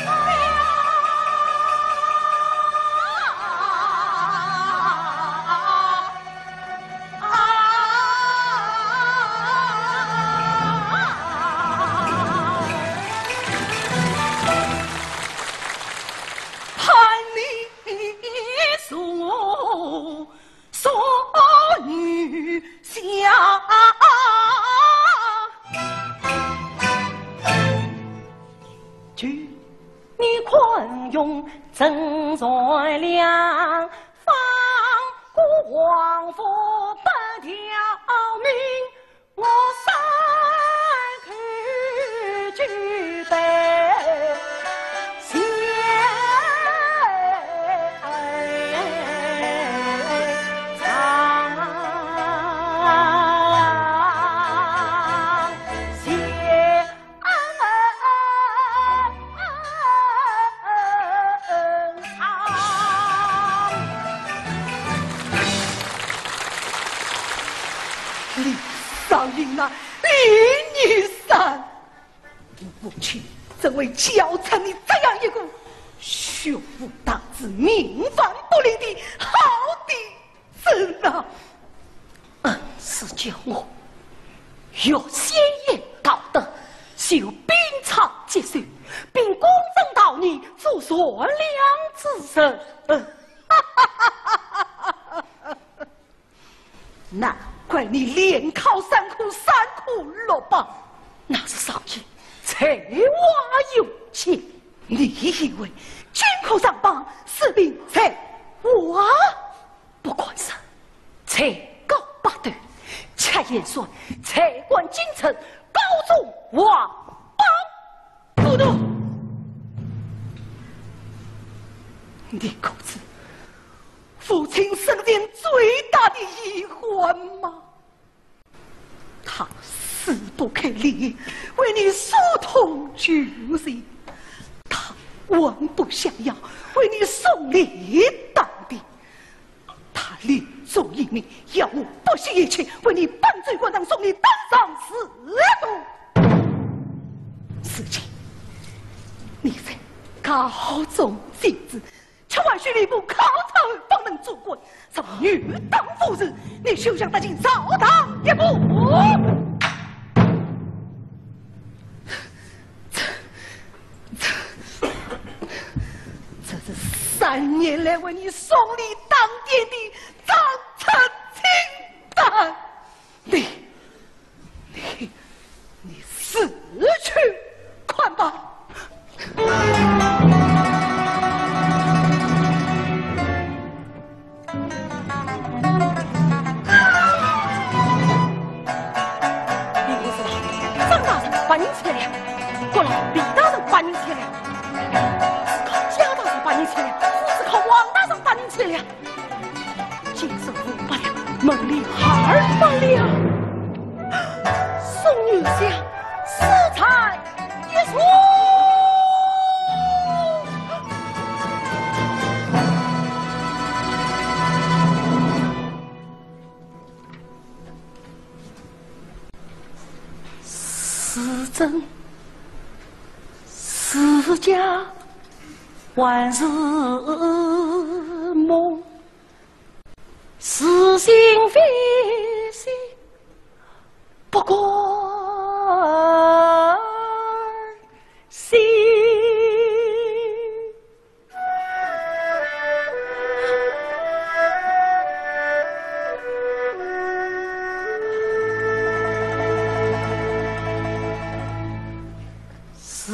盼你所女下，举你宽容真善良，方古王府不挑明，我三去举杯。李女三，母亲怎会教成你这样一个胸无大志、命犯不利的好弟子呢？是叫我若先言道德，修兵场节水，并公正道义，助所良之身。难怪你连考3苦3苦落榜，那是少爷才华有钱。你以为军口上榜士兵才华？不管是才高八斗，恰言说才冠京城，高中王榜。不懂，你可知父亲生前最大的遗憾吗？他死不开力，为你疏通军事，他万不想要为你送礼当兵，他立足一命，要我不惜一切为你搬罪过堂，送你登上仕途。事情你在高中进士，千万须礼部考察方能做官，上女当夫人，你休想踏进澡堂一步。这是3年来为你送礼当爹的张成清单，你死去快吧！把您起来，过来，李大人把您起来，靠贾大人把您起来，不是靠王大人把您起来，今生5百两，门里200两，宋女香4彩1束。是真是假，还是梦？是心非心，不管心。是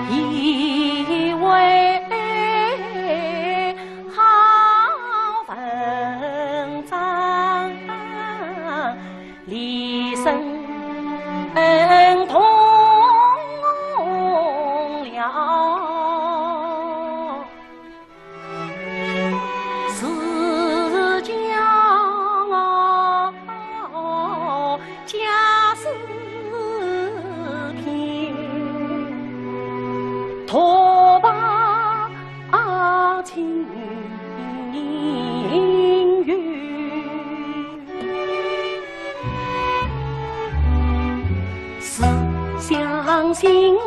以为伤心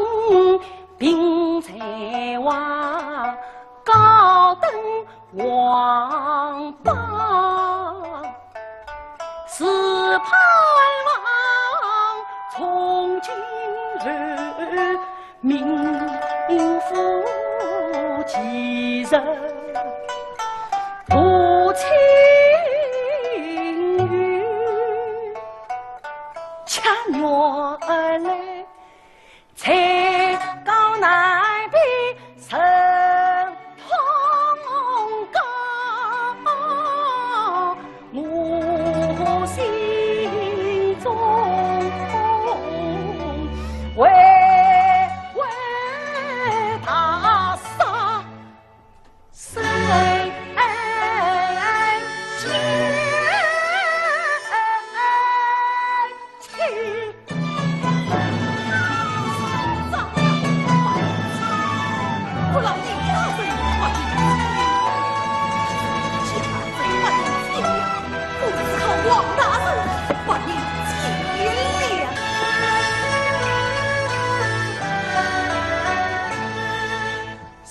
并在望，高登王榜，是盼望从今日名副其实，不轻于恰原来，才高难比神通高，我心中为他杀谁情？不劳你大岁把你家贼把你劫了，不是靠王大人把你劫了。是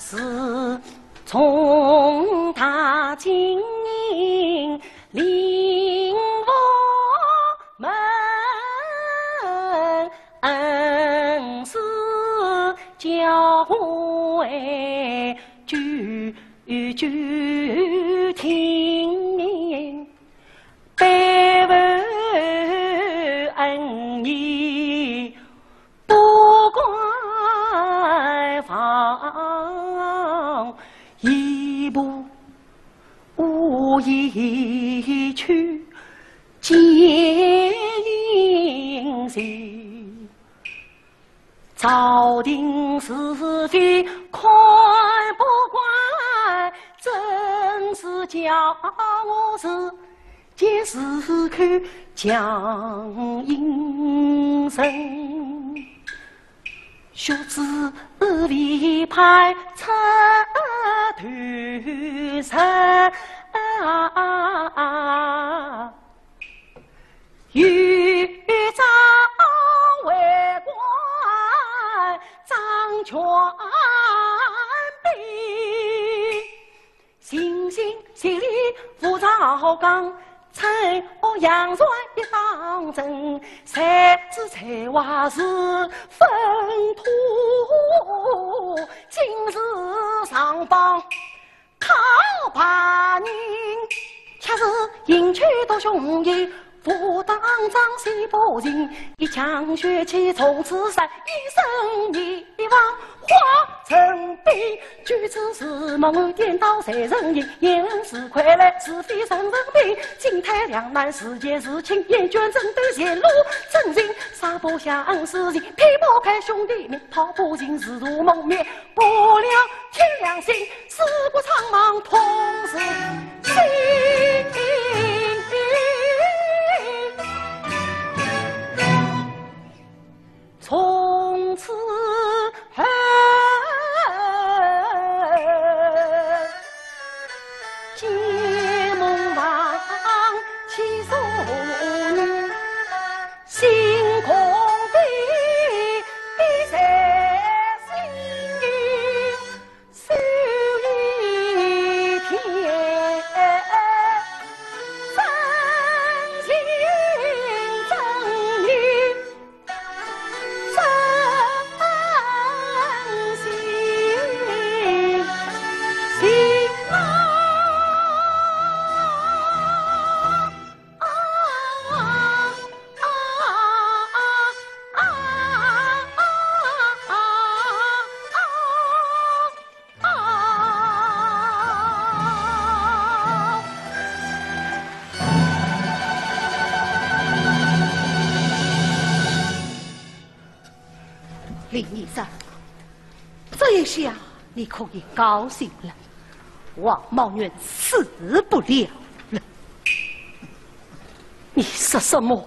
从他经营令我们恩师教诲句句听，百万恩义不怪放，一步一去皆因心，朝廷是非看不惯，真是叫我是皆是去将阴神，学子为派出团神，豫章为官张全兵，心心协力扶朝纲，才我杨帅一当真，才知才华是粪土，今日上榜靠把人，恰是迎娶多雄义，不当张西不行，一腔血气从此散，一生一往化成冰。举此是梦颠倒谁人赢？言是傀儡，是非成人病。进退两难，世界是情，厌倦正对显露真情。杀不相识人，劈不开兄弟命，逃不尽日如梦灭，不了天良心，世故苍茫同是心。从此后，结梦郎起诉女，心空悲，悲在心里，守一天，真心真意。林医生，这一下你可以高兴了，王茂元死不了了。你说什么？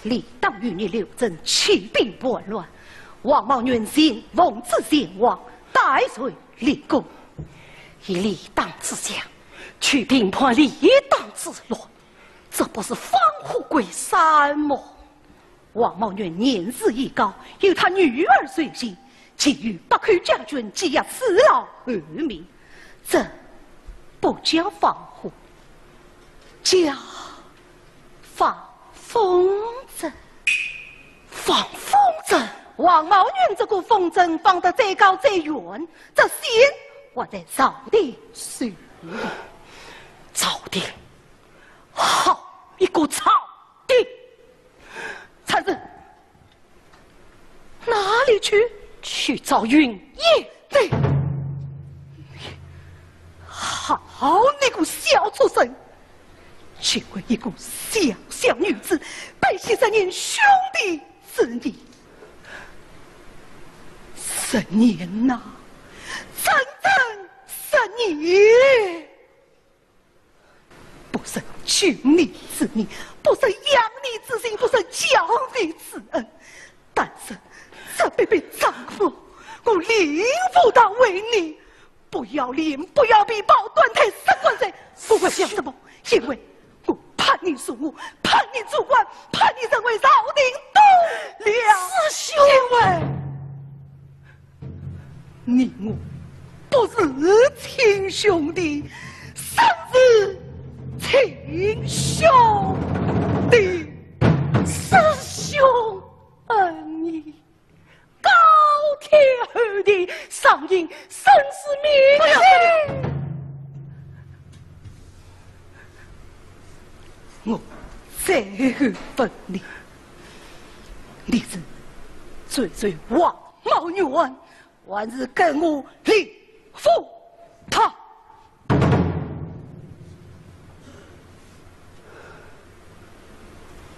理当与你刘正起兵拨乱，王茂元先奉旨前往，带随立功。以理当之讲，去平叛理当之乱，这不是放虎归山吗？王茂元年事已高，有他女儿随行，其余不可将军既要辞劳而命，这不叫放火，叫放风筝。放风筝，王茂元这个风筝放得再高再远，这线我在上帝手里。朝廷，好一个朝廷！才子，哪里去？去找云野对。好你个小畜生！只为一个小小女子，背弃3年兄弟之义，10年呐，整整10年。不是救你之命，不是养你之心，不是教你之恩，但是这辈辈丈夫，我领不到为你，不要脸，不要比，保断腿3万岁，不管想什么，因为我盼你属我，盼你主官，盼你成为朝廷栋梁。师兄，因为你我不是亲兄弟，甚至亲兄弟，师兄恩义，高天厚地，上应生死命令。我再后分你，你是最王茂元，还是跟我立负他？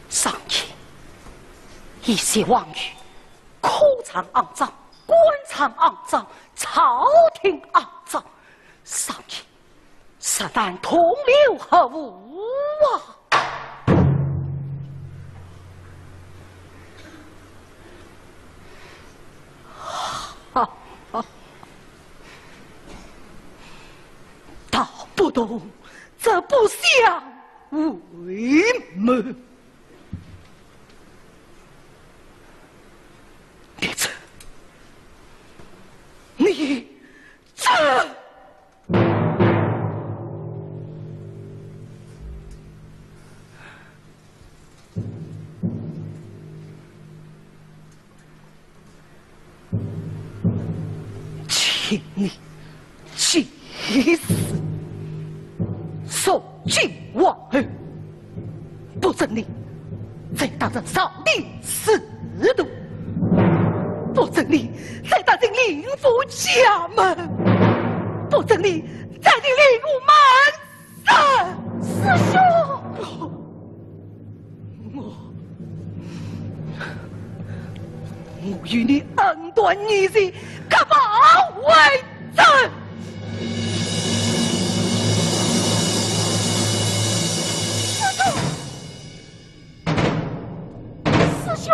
上天一些妄语，口场肮脏，官场肮脏，朝廷肮脏，上天实难同流合污啊！道不懂，则不相为谋。你这请你去死，受尽王恩，不准你再当着上帝司徒，不准你再踏进灵府家门，不准你再进灵武门生。师兄，我与你恩断义绝，可保为真。师兄。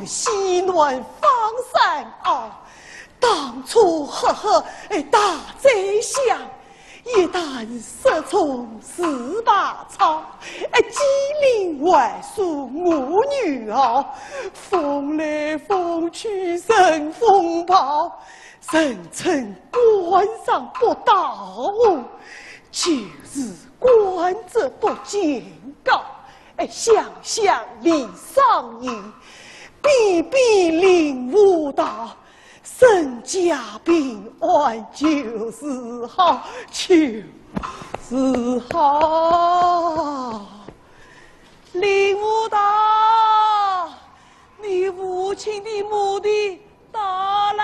西暖方山坳，当初呵呵大贼相，一旦射从十八草，机灵外属我女儿，风来风去乘风跑，人称官上不到，就是官者不见告，想想李商隐。必必领悟到，身家平安就是好，就是好。领悟到，你父亲的目的到了。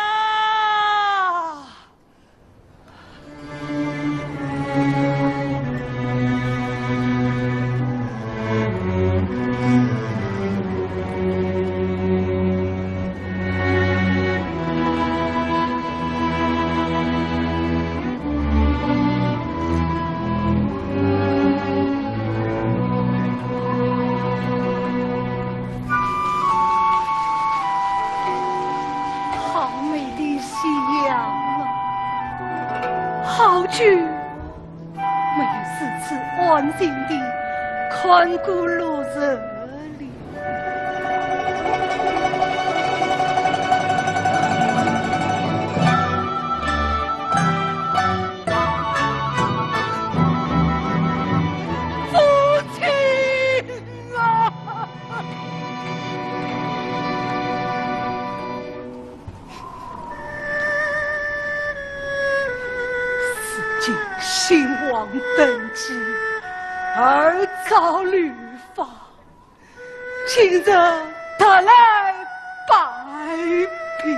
好久没有如此安静地看过落日了。父亲啊！兴亡登基，而遭律法，今日得来摆平。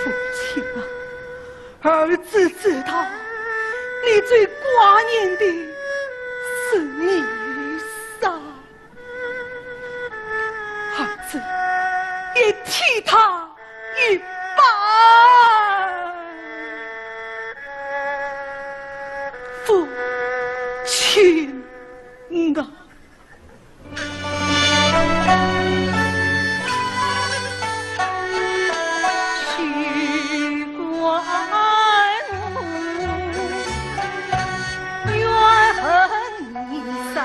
父亲啊，儿子知道你最挂念的是你噻，儿子也替他一把。父亲啊，去关母，怨恨你三。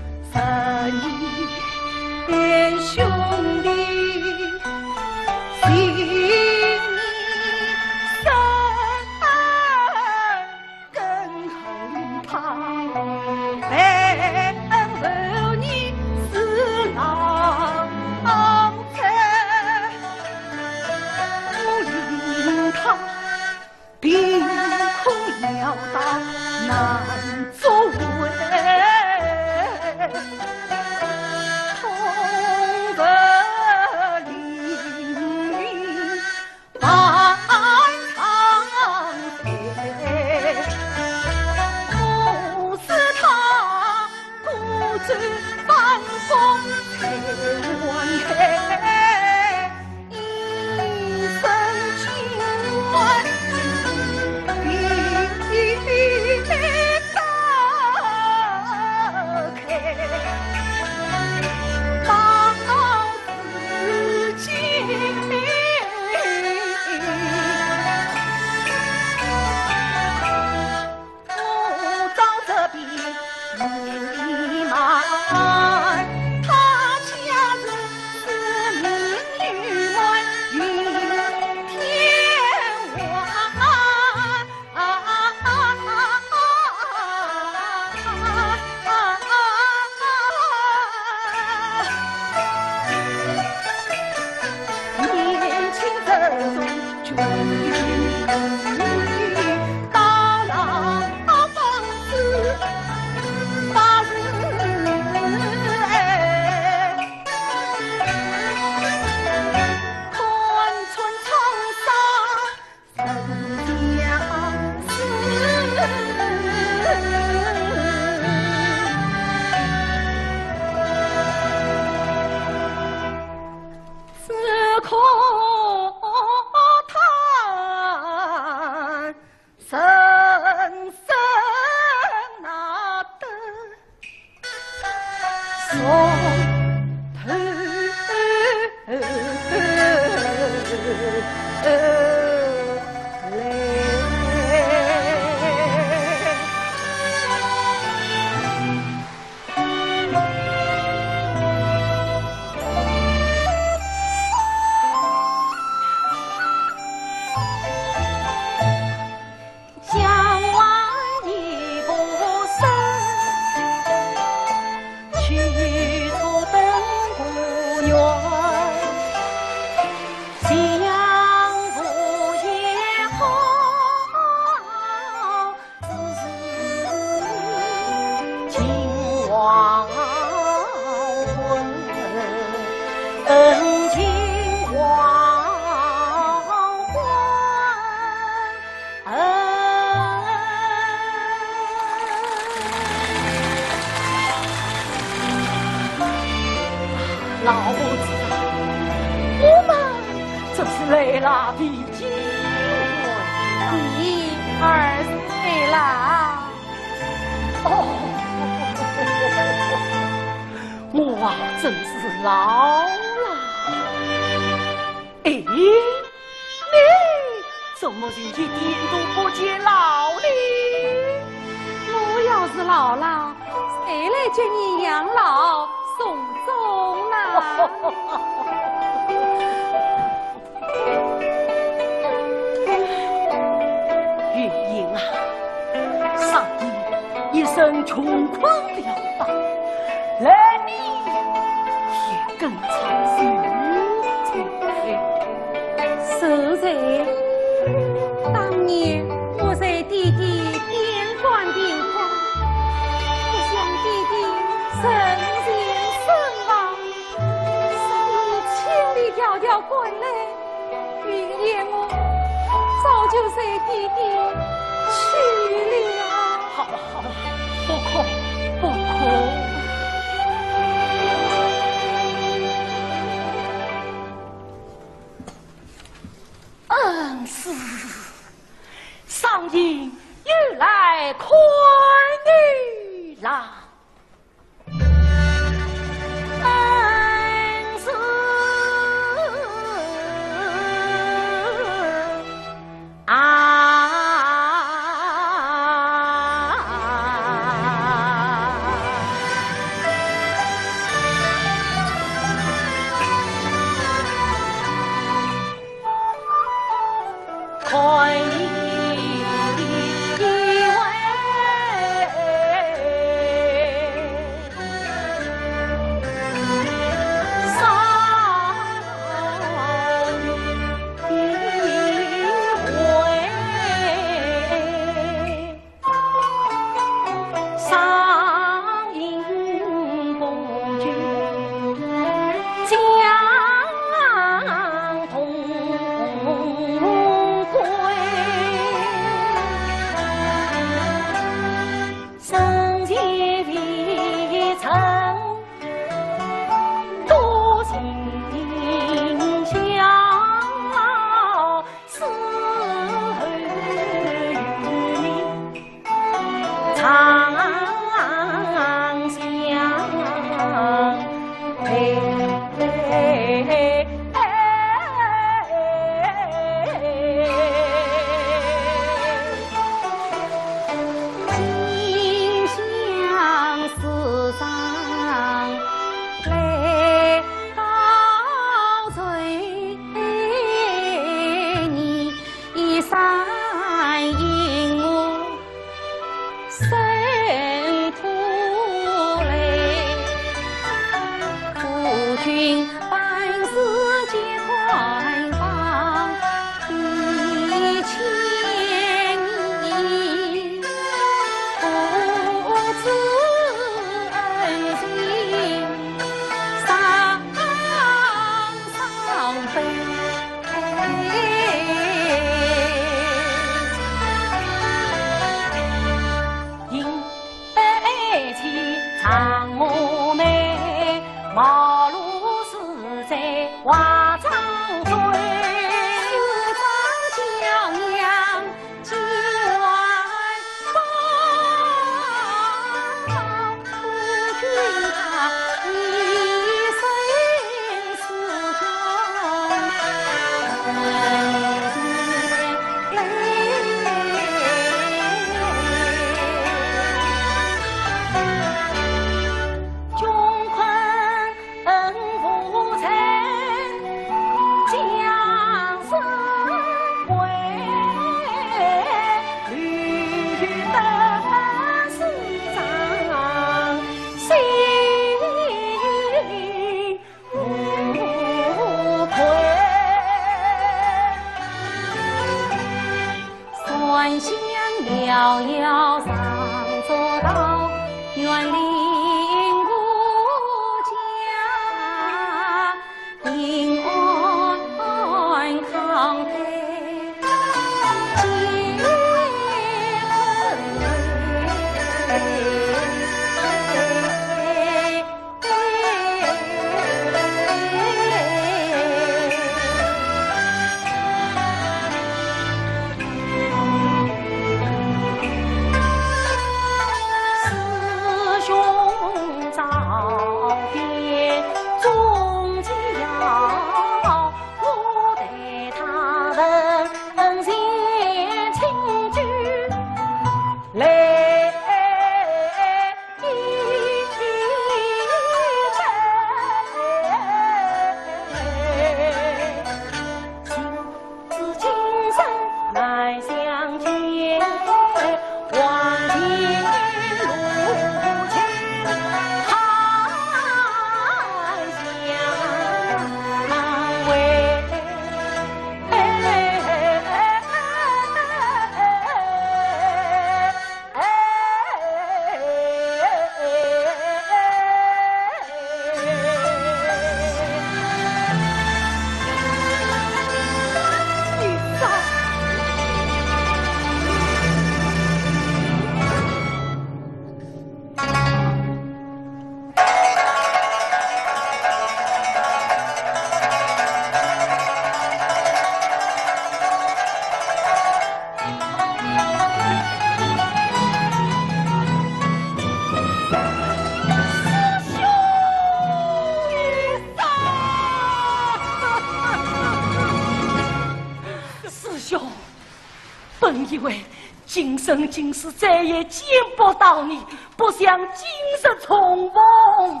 本以为今生今世再也见不到你，不想今日重逢。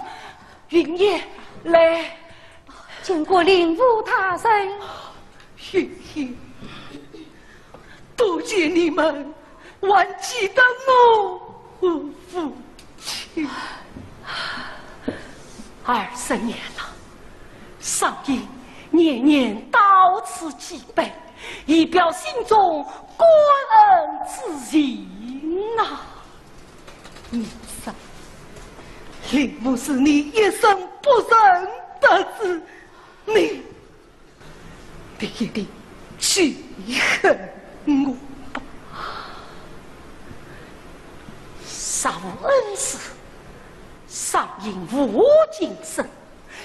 云夜来，见过领悟他人。云夜，多谢你们还记得我父亲。20年了，上应年年到此祭拜，以表心中感恩之情啊！你生，领悟是你一生不仁得志，定一定去恨我吧。杀无恩师，上应无精神；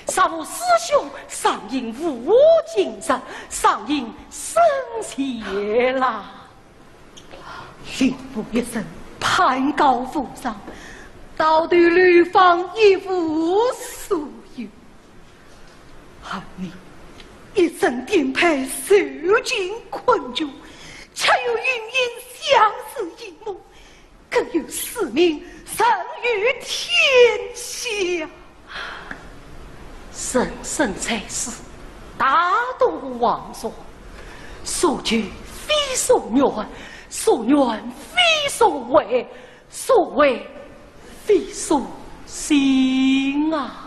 杀无师兄，上应无精神，上应生邪啦。令父一声攀高府上，倒对吕方一无所有。而你一生颠沛，受尽困窘，却又云烟相似一梦，更有使命生于天下。生生才是大度王所，所居非所愿，所愿非所为，所为非所行啊！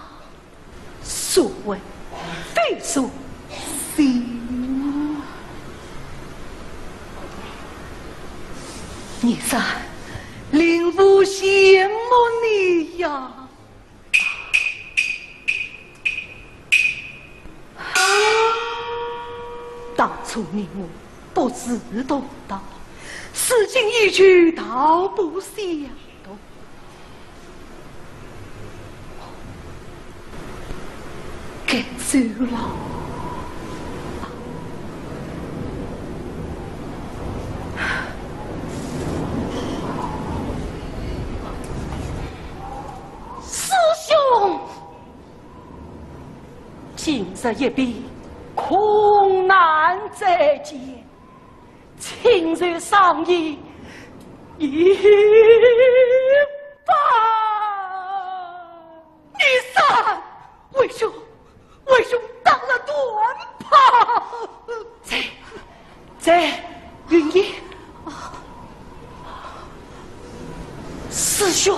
所为非所行。你三令父羡慕你呀！当初你我不知道道，事情一去倒不相同。该走了。师兄，今日一别，空难再见，亲如上意一拜。你三为兄当了短炮，在云烟，师兄。